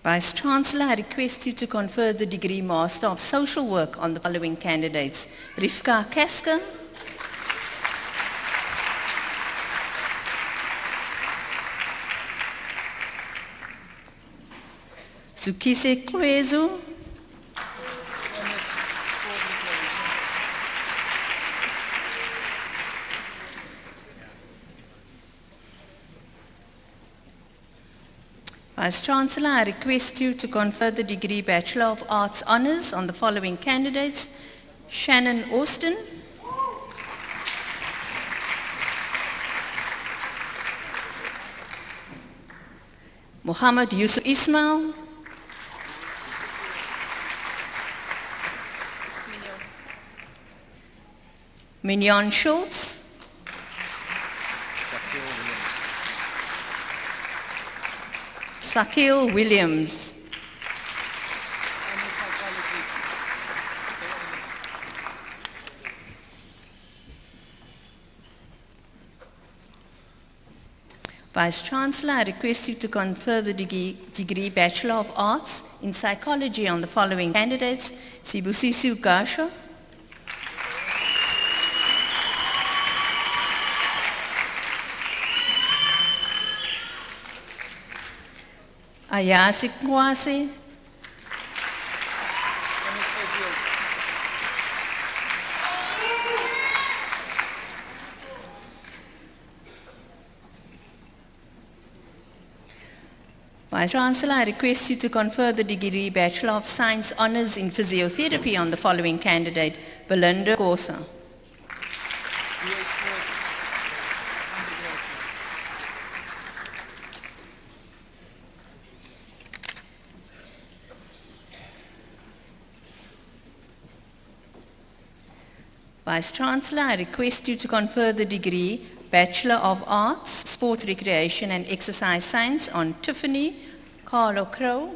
Vice-Chancellor, I request you to confer the degree Master of Social Work on the following candidates. Rivka Kesker, Zukise Kwezu, Vice-Chancellor, I request you to confer the degree Bachelor of Arts Honours on the following candidates. Shannon Austin, Muhammad Yusuf Ismail, Mignon Schultz, Sakil Williams, Vice-Chancellor, I request you to confer the degree Bachelor of Arts in Psychology on the following candidates. Sibusiso Gasha, Ayasi Kwasi, Vice-Chancellor, I request you to confer the degree Bachelor of Science Honours in Physiotherapy on the following candidate, Belinda Kosa. Vice-Chancellor, I request you to confer the degree Bachelor of Arts, Sport, Recreation and Exercise Science on Tiffany Carlo Crow,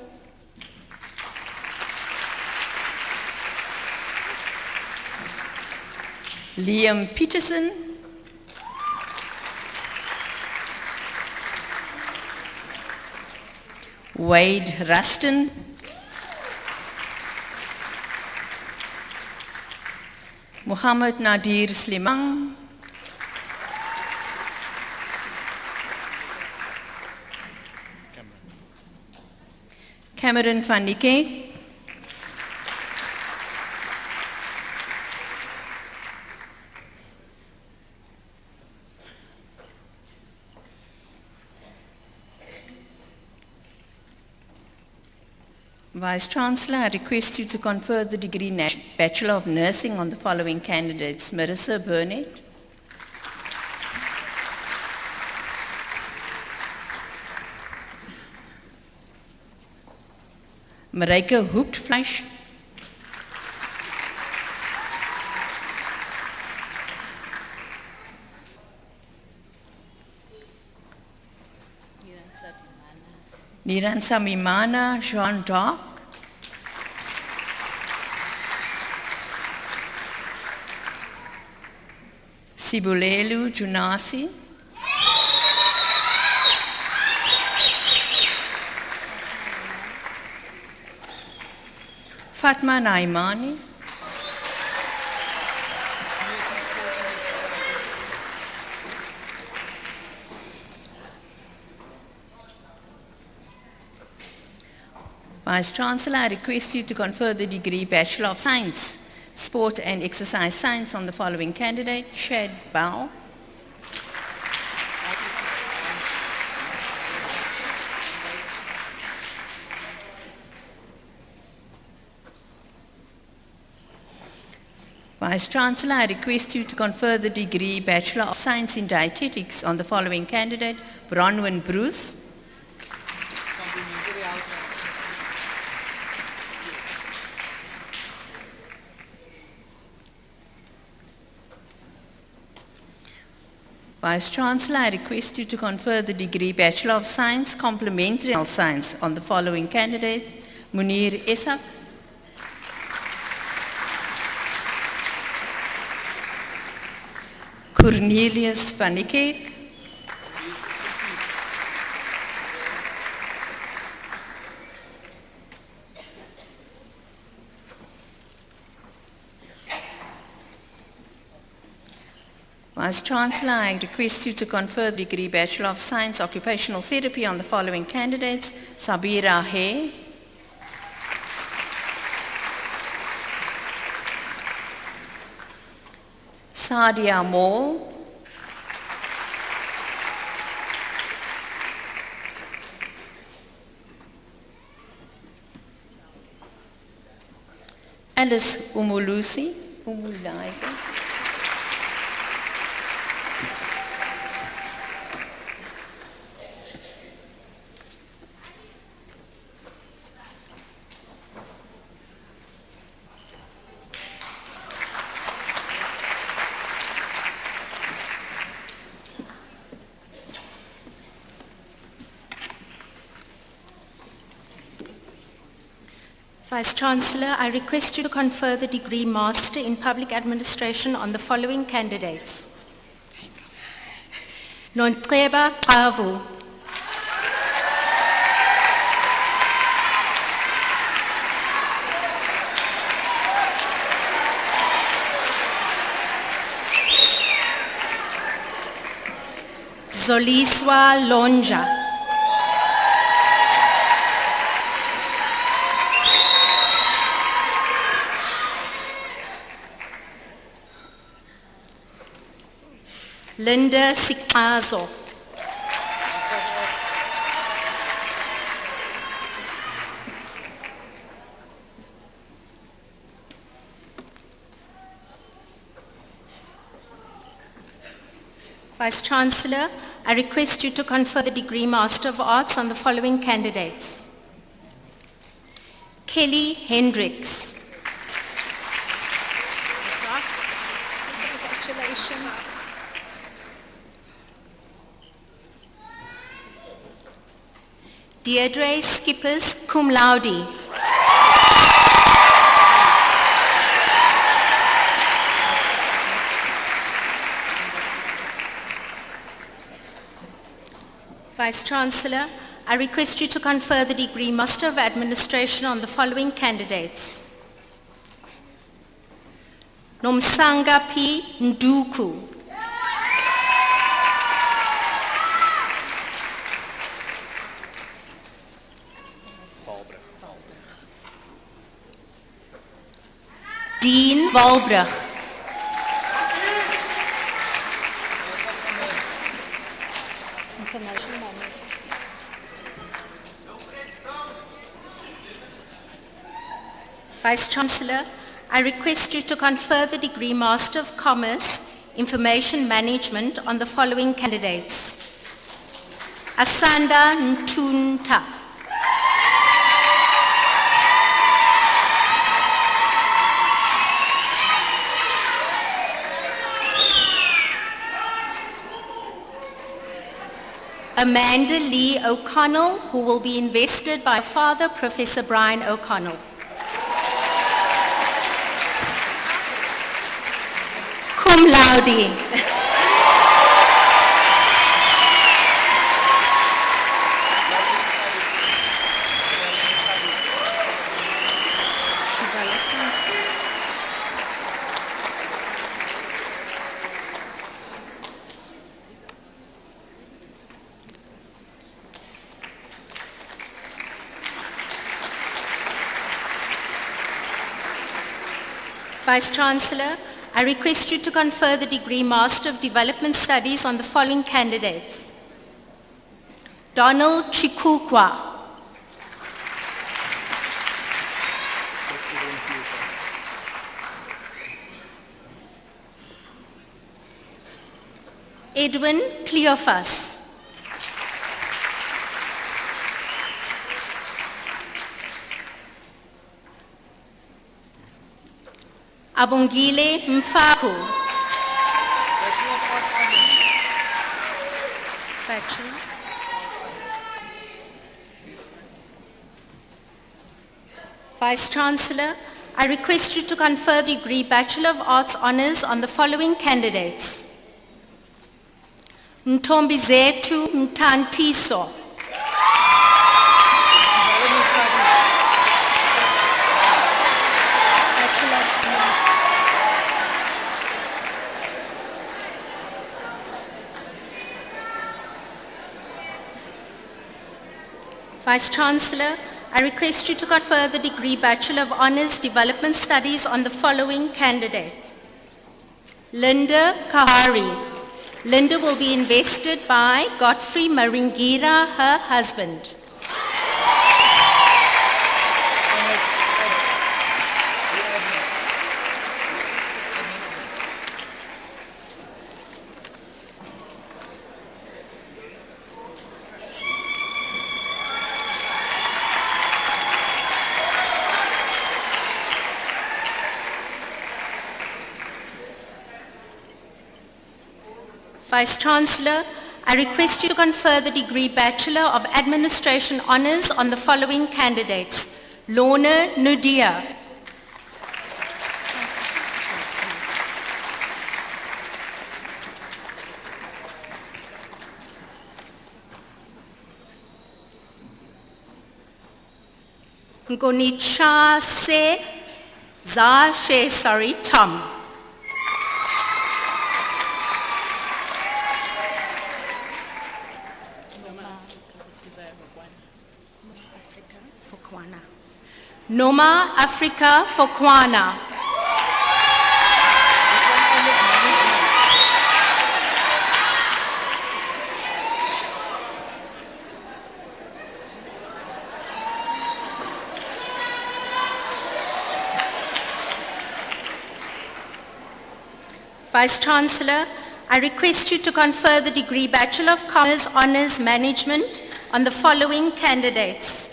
Liam Peterson, Wade Ruston, Muhammad Nadir Slimang, Cameron van die Kerk, Vice-Chancellor, I request you to confer the degree Bachelor of Nursing on the following candidates. Marissa Burnett, Mareike Hooptfleisch, Niran Samimana Jean d'Arc, Sibulelu Junasi, Fatma Naimani, Vice-Chancellor, I request you to confer the degree Bachelor of Science, Sport and Exercise Science on the following candidate, Shad Bao, Vice-Chancellor, I request you to confer the degree Bachelor of Science in Dietetics on the following candidate, Bronwyn Bruce, Vice-Chancellor, I request you to confer the degree Bachelor of Science, Complementary Health Science on the following candidates, Munir Esak, Cornelius van die Kerk, Vice-Chancellor, I request you to confer the degree Bachelor of Science Occupational Therapy on the following candidates: Sabira Hay, Sadia Moore, Alice Umulusi, Vice-Chancellor, I request you to confer the degree Master in Public Administration on the following candidates: Nontreba Qavu, Zoliswa Lonja, Linda Sikazo, Vice-Chancellor, I request you to confer the degree Master of Arts on the following candidates: Kelly Hendricks, congratulations. Deirdre Skippers, cum laude. Vice-Chancellor, I request you to confer the degree Master of Administration on the following candidates: Nomsanga P. Nduku, Dean Walbrug, Vice-Chancellor, I request you to confer the degree Master of Commerce, Information Management on the following candidates: Asanda Ntunta, Amanda Lee O'Connell, who will be invested by Father Professor Brian O'Connell. Cum laude. Vice-Chancellor, I request you to confer the degree Master of Development Studies on the following candidates: Donald Chikukwa, Edwin Cleophas, Abongile Mfaku, Bachelor. Vice-Chancellor, I request you to confer the degree Bachelor of Arts Honours on the following candidates: Ntombizethu Mtantiso, Vice-Chancellor, I request you to confer the degree Bachelor of Honours Development Studies on the following candidate. Linda Kahari. Linda will be invested by Godfrey Maringira, her husband. Vice-Chancellor, I request you to confer the degree Bachelor of Administration Honours on the following candidates. Lorna Nudia. Ngonicha Se Za She, sorry, Tom. Noma Africa Fokwana. Vice-Chancellor, I request you to confer the degree Bachelor of Commerce Honours Management on the following candidates.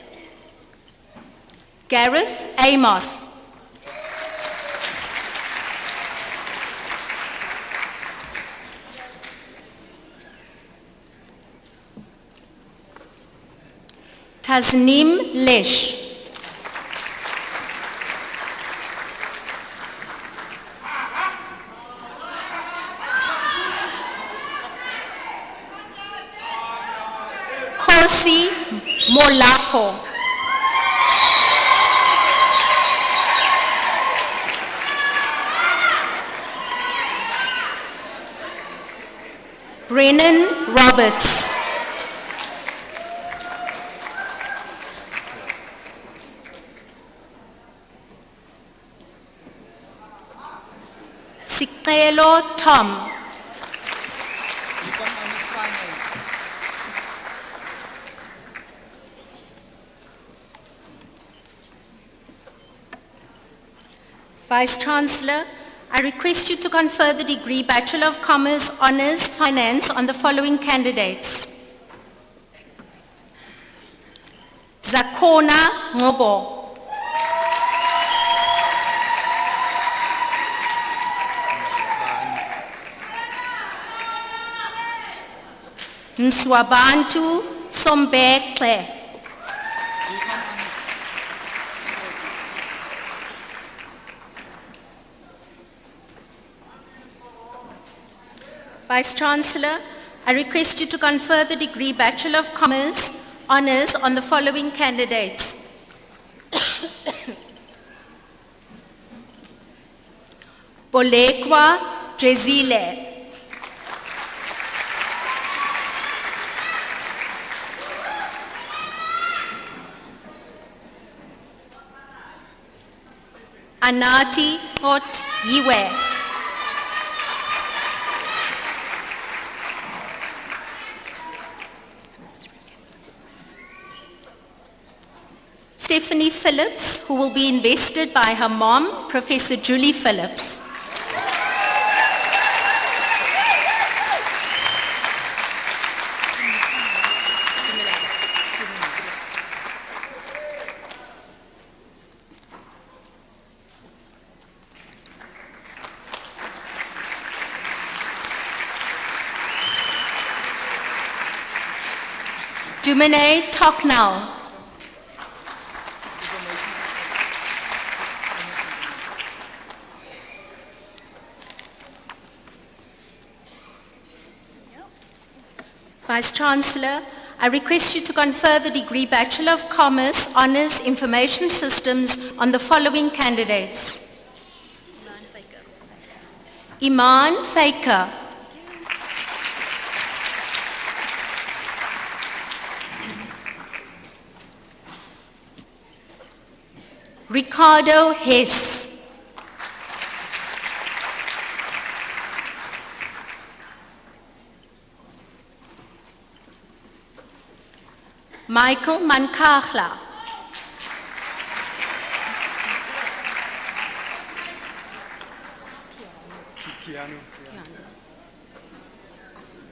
Gareth Amos. Tasneem Lesh. Kosi Molapo. Brennan Roberts. Sikelo Tom. Vice-Chancellor, I request you to confer the degree Bachelor of Commerce Honours Finance on the following candidates. Zakona Ngobo. Nswabantu Sombekle. Vice-Chancellor, I request you to confer the degree Bachelor of Commerce Honours on the following candidates. Bolekwa Jezile. Anati Hot Yiwe. Stephanie Phillips, who will be invested by her mom, Professor Julie Phillips. Dumene Toknal. Vice-Chancellor, I request you to confer the degree Bachelor of Commerce Honours Information Systems on the following candidates. Iman Faker. Ricardo Hess. Michael Mankachla.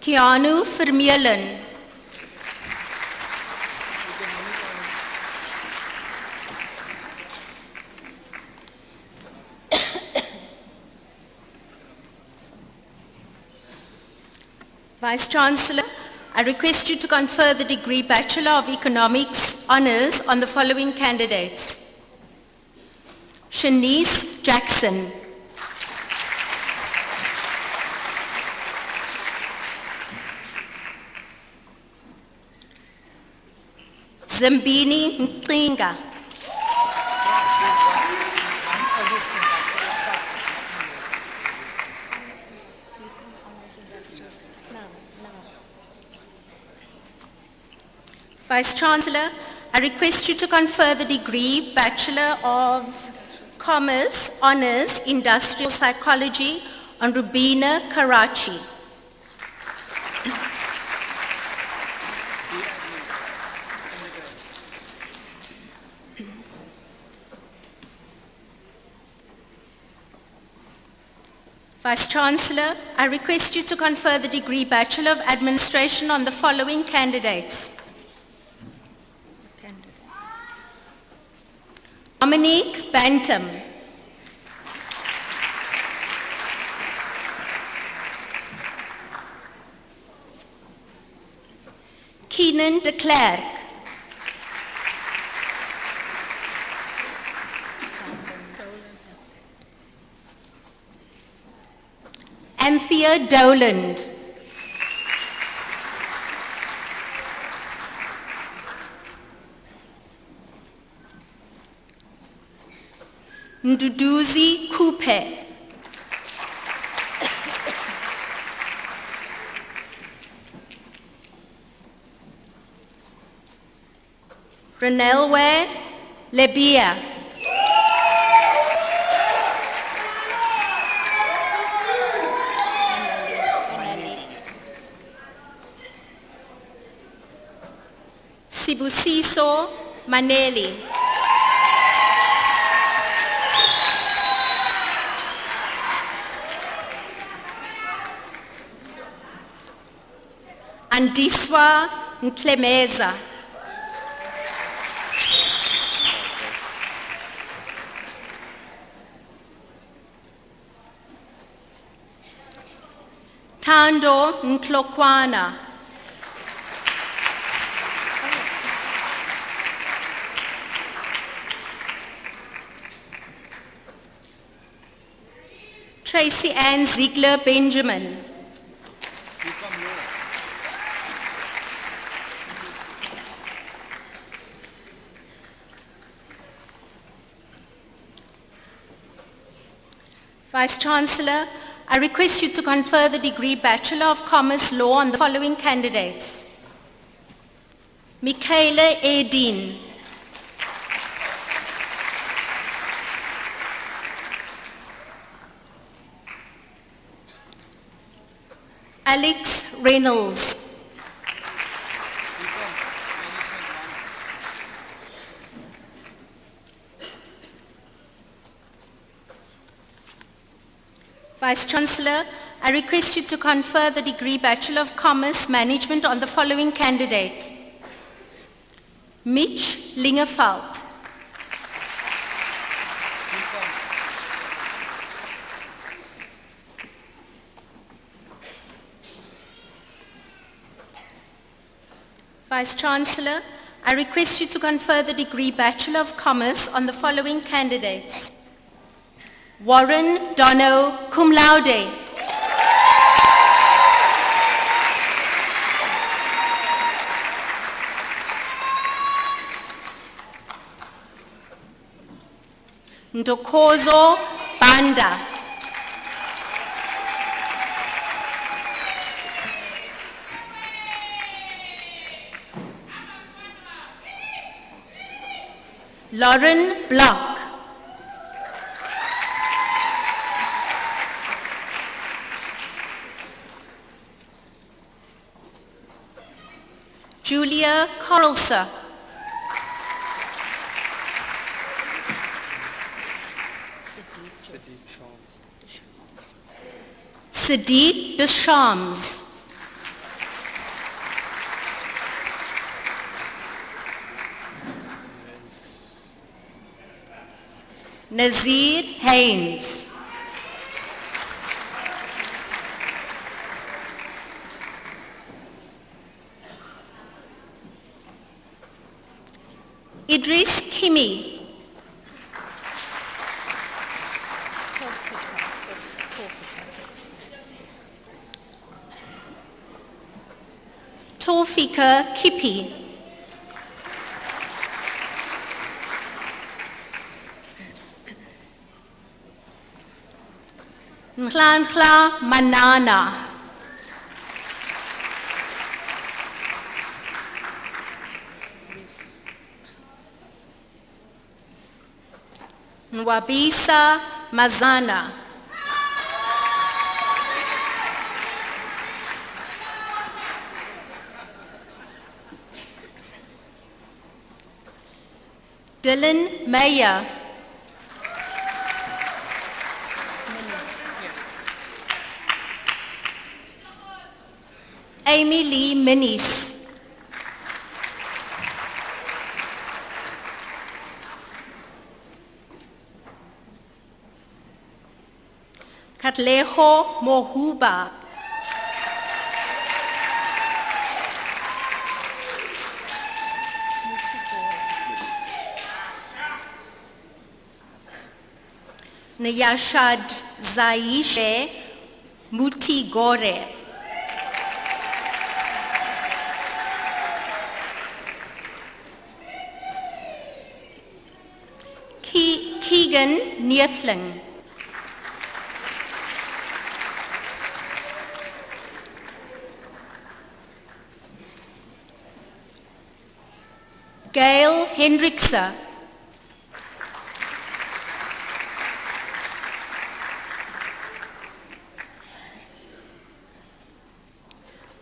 Keanu Vermeulen. Vice-Chancellor, I request you to confer the degree Bachelor of Economics Honours on the following candidates. Shanice Jackson. Zimbini Mqinga. Vice-Chancellor, I request you to confer the degree Bachelor of Commerce Honours Industrial Psychology on Rubina Karachi. Vice-Chancellor, I request you to confer the degree Bachelor of Administration on the following candidates. Dominique Bantam. Keenan de Klerk. Anthea Dowland. Nduduzi Coupe. Renelwe Lebia. Sibusiso Maneli. Andiswa Nklemeza. Tando Ntlokwana. Tracy Ann Ziegler Benjamin. Vice-Chancellor, I request you to confer the degree Bachelor of Commerce Law on the following candidates. Michaela Edin. Alex Reynolds. Vice-Chancellor, I request you to confer the degree Bachelor of Commerce Management on the following candidate. Mitch Lingeveld. Vice-Chancellor, I request you to confer the degree Bachelor of Commerce on the following candidates. Warren Dono, cum laude. Ndokozo Banda. Lauren Block. Peter Carlse. Sadiq Deschamps. Nazir Haynes. Idris Kimi. Tawfika Kipi. Nhlanhla Manana. Nwabisa Mazana. Dylan Meyer. Amy Lee Minis. Katleho Mohuba. Nayashad Zaishe Mutigore. Keegan Neethling. Gail Hendrickse.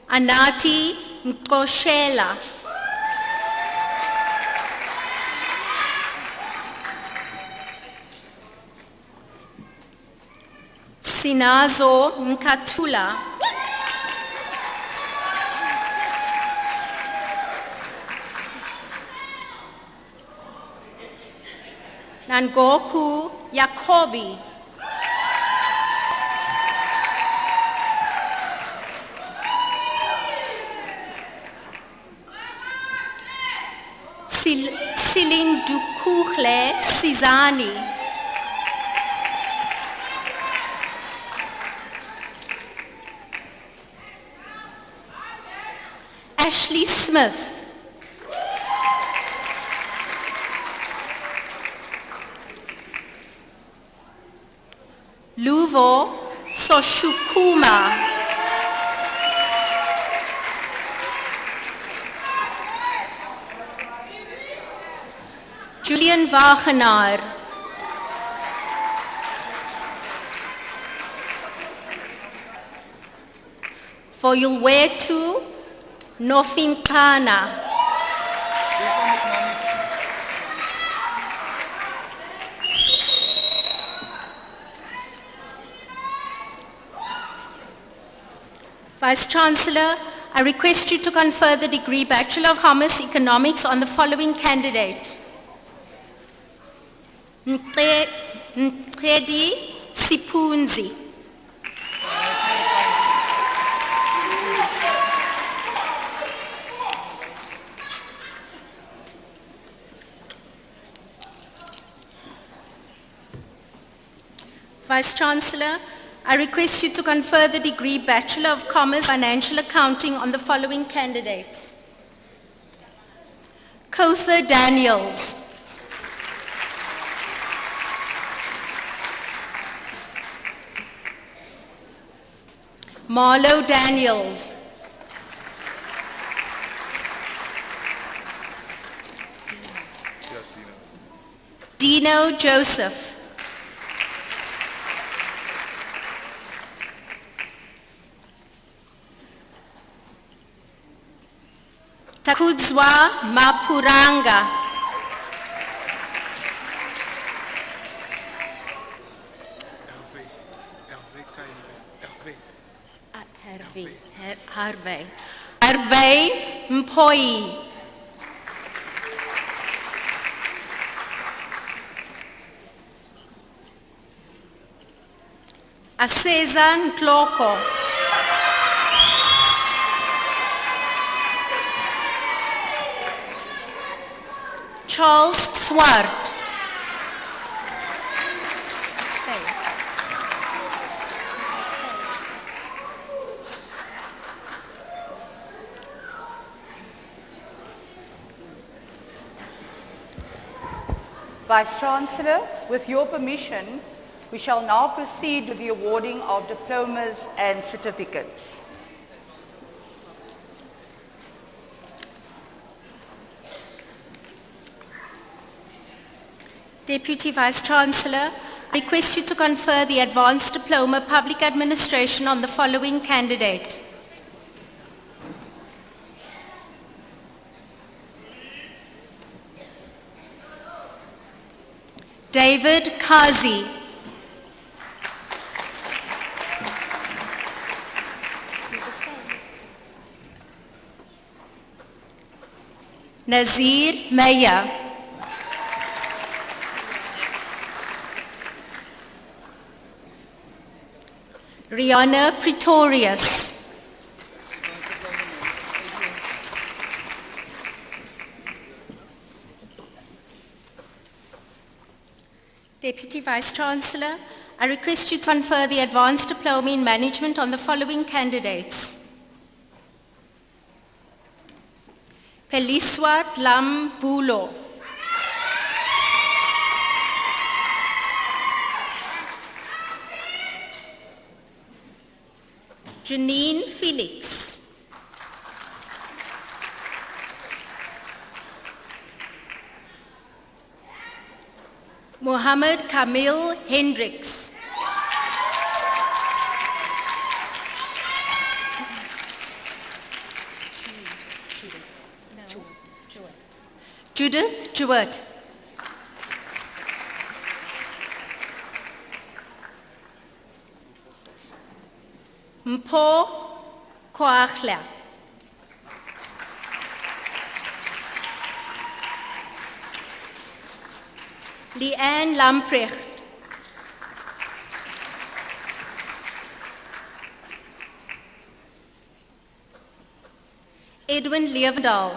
Anati Nkoshela. Sinazo Nkatula. Nangoku Yakobi. Celine Dukuhle Sizani. Ashley Smith. Luvo Soshukuma. Julian Wagenaar. Voyulwetu Nofinkana. Vice-Chancellor, I request you to confer the degree Bachelor of Commerce Economics on the following candidate. Nqedi Sipunzi. Vice-Chancellor, I request you to confer the degree Bachelor of Commerce Financial Accounting on the following candidates. Kotha Daniels. Marlo Daniels. Dino Joseph. Takudzwa Mapuranga. Harvey Mpoi. Aseza Ntloko. Charles Swart. Vice-Chancellor, with your permission, we shall now proceed with the awarding of diplomas and certificates. Deputy Vice-Chancellor, I request you to confer the Advanced Diploma Public Administration on the following candidate. David Kazi. Nazir Meyer. Rihanna Pretorius. Deputy Vice-Chancellor, I request you to confer the Advanced Diploma in Management on the following candidates. Peliswat Lam Bulo. Janine Felix. Mohammed Kamil Hendricks. Judith Jewett. Mpho Koachla. Leanne Lamprecht. Edwin Levendahl.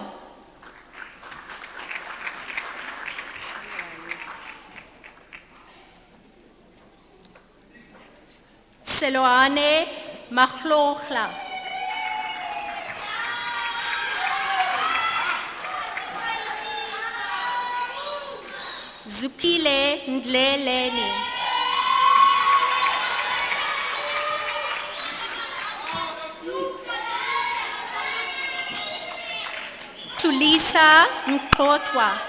Seloane Machlochla. Zukile Ndleleni. Tulisa Mkotwa.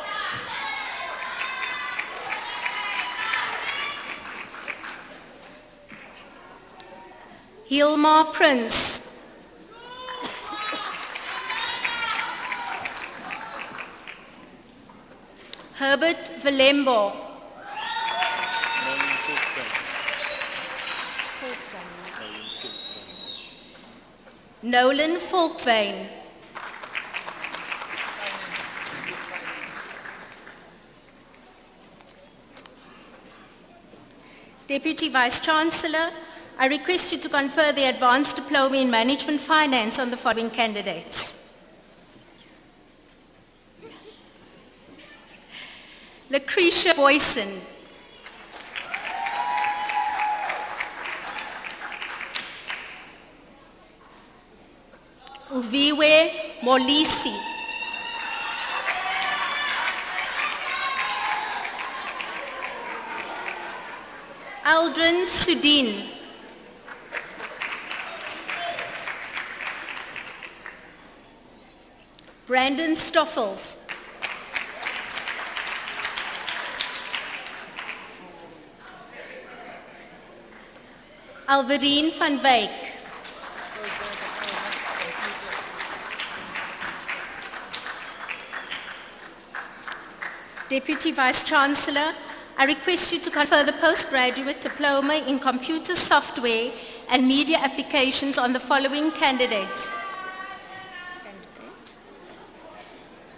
Hilma Prince. Herbert Valembo. Nolan Folkvane. Deputy Vice-Chancellor, I request you to confer the Advanced Diploma in Management Finance on the following candidates. Lucretia Boyson. Uviwe Molisi. Aldrin Sudin. Brandon Stoffels. Alverine van Wyk. Deputy Vice-Chancellor, I request you to confer the postgraduate diploma in computer software and media applications on the following candidates.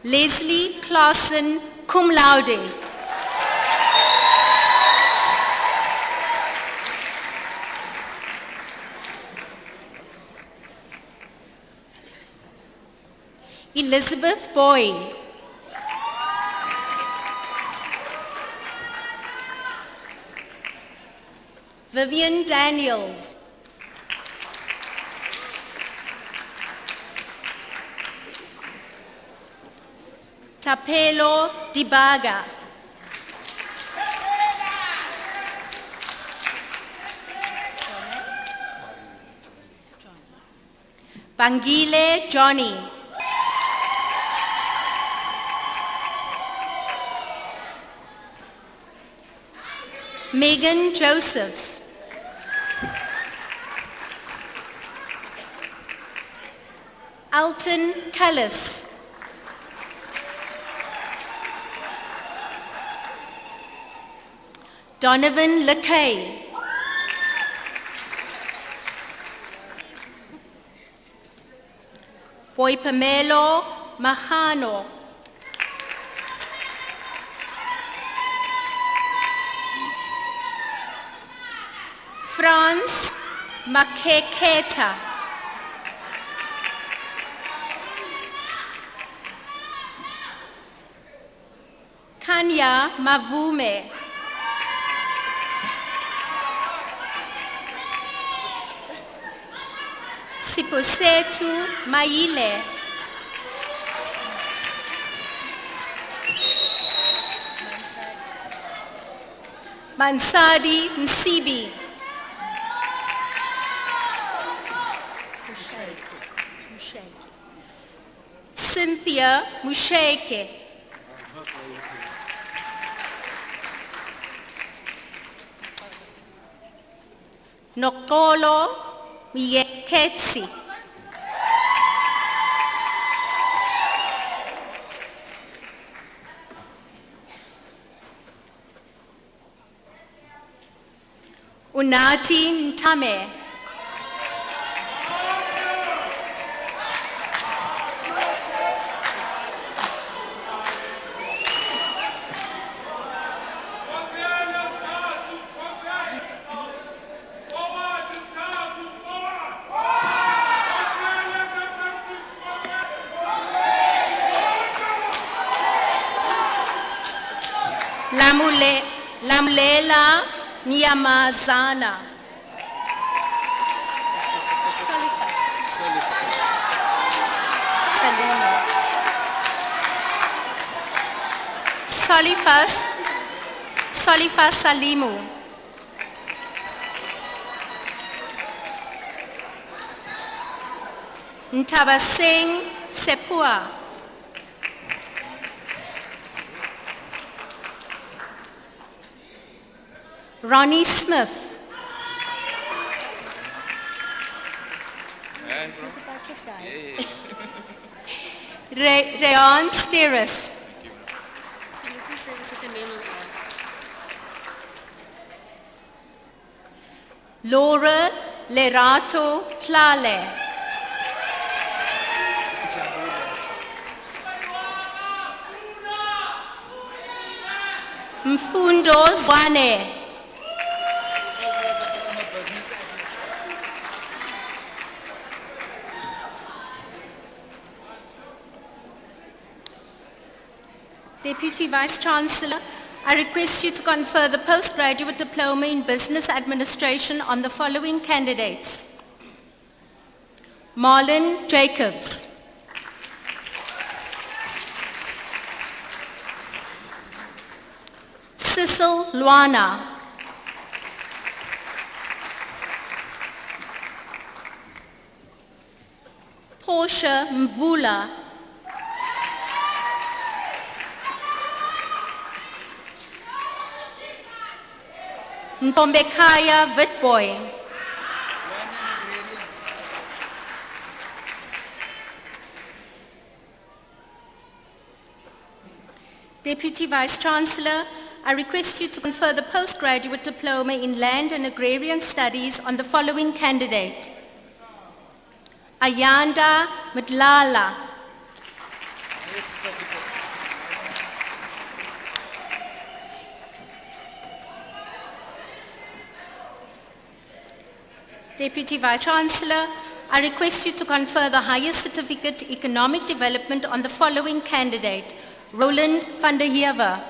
Leslie Claassen, cum laude. Elizabeth Boy. Vivian Daniels. Tapelo Dibaga. Bangile Johnny. Megan Josephs. Alton Callis. Donovan LeKay. Boipamelo Mahano. Franz Makeketa. Kanya Mavume. Siposetu Maile. Mansadi Msibi. Cynthia Musheke. Nokolo Miyeketsi. Unati Ntame. Lamulela Nyamazana. Solifas Salimu. Ntabaseng Sepua. Ronnie Smith. Rayon Steris. Can you please say the second name as well? Laura Lerato Tlale. Mfundo Zwane. Deputy Vice-Chancellor, I request you to confer the postgraduate diploma in business administration on the following candidates. Marlon Jacobs. Cecil Luana. Portia Mvula. Ntombekaya Vitboy. Deputy Vice-Chancellor, I request you to confer the postgraduate diploma in Land and Agrarian Studies on the following candidate. Ayanda Mdlala. Deputy Vice-Chancellor, I request you to confer the highest certificate Economic Development on the following candidate. Roland van der Heever.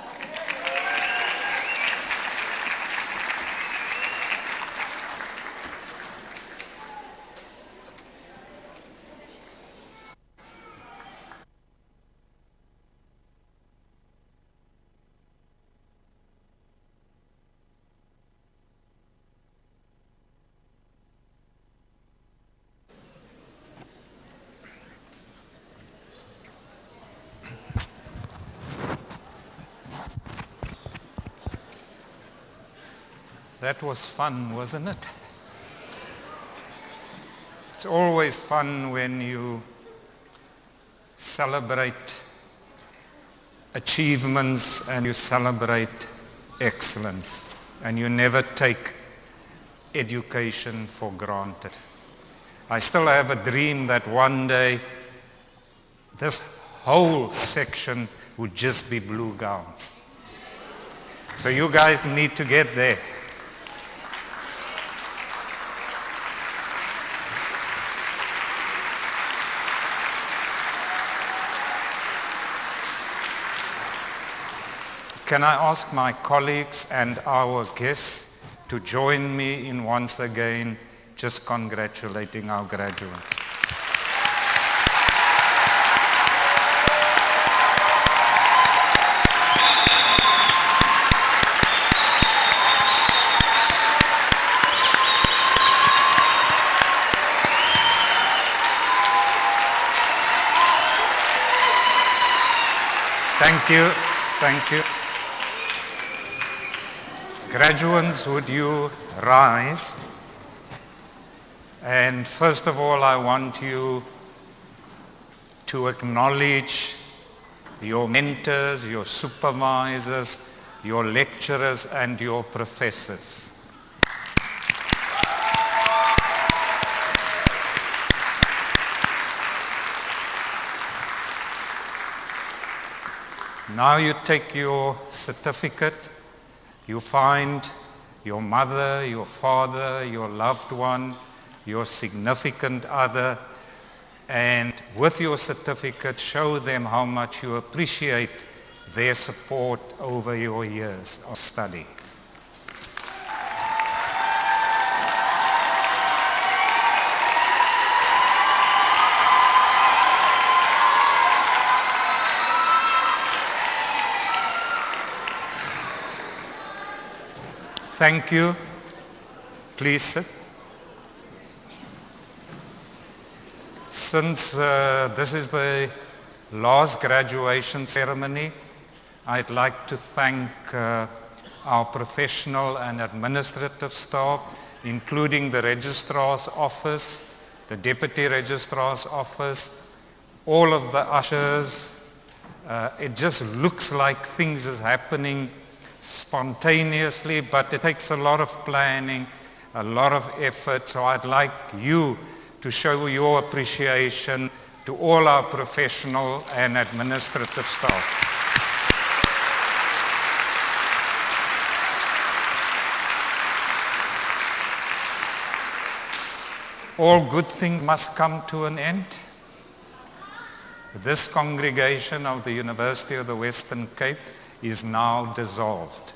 That was fun, wasn't it? It's always fun when you celebrate achievements and you celebrate excellence, and you never take education for granted. I still have a dream that one day this whole section would just be blue gowns. So you guys need to get there. Can I ask my colleagues and our guests to join me in once again just congratulating our graduates. Thank you. Thank you. Graduates, would you rise? And first of all, I want you to acknowledge your mentors, your supervisors, your lecturers, and your professors. Now you take your certificate, you find your mother, your father, your loved one, your significant other, and with your certificate show them how much you appreciate their support over your years of study. Thank you. Please sit. Since this is the last graduation ceremony, I'd like to thank our professional and administrative staff, including the Registrar's Office, the Deputy Registrar's Office, all of the ushers. It just looks like things is happening spontaneously, but it takes a lot of planning, a lot of effort. So I'd like you to show your appreciation to all our professional and administrative staff. All good things must come to an end. This congregation of the University of the Western Cape is now dissolved.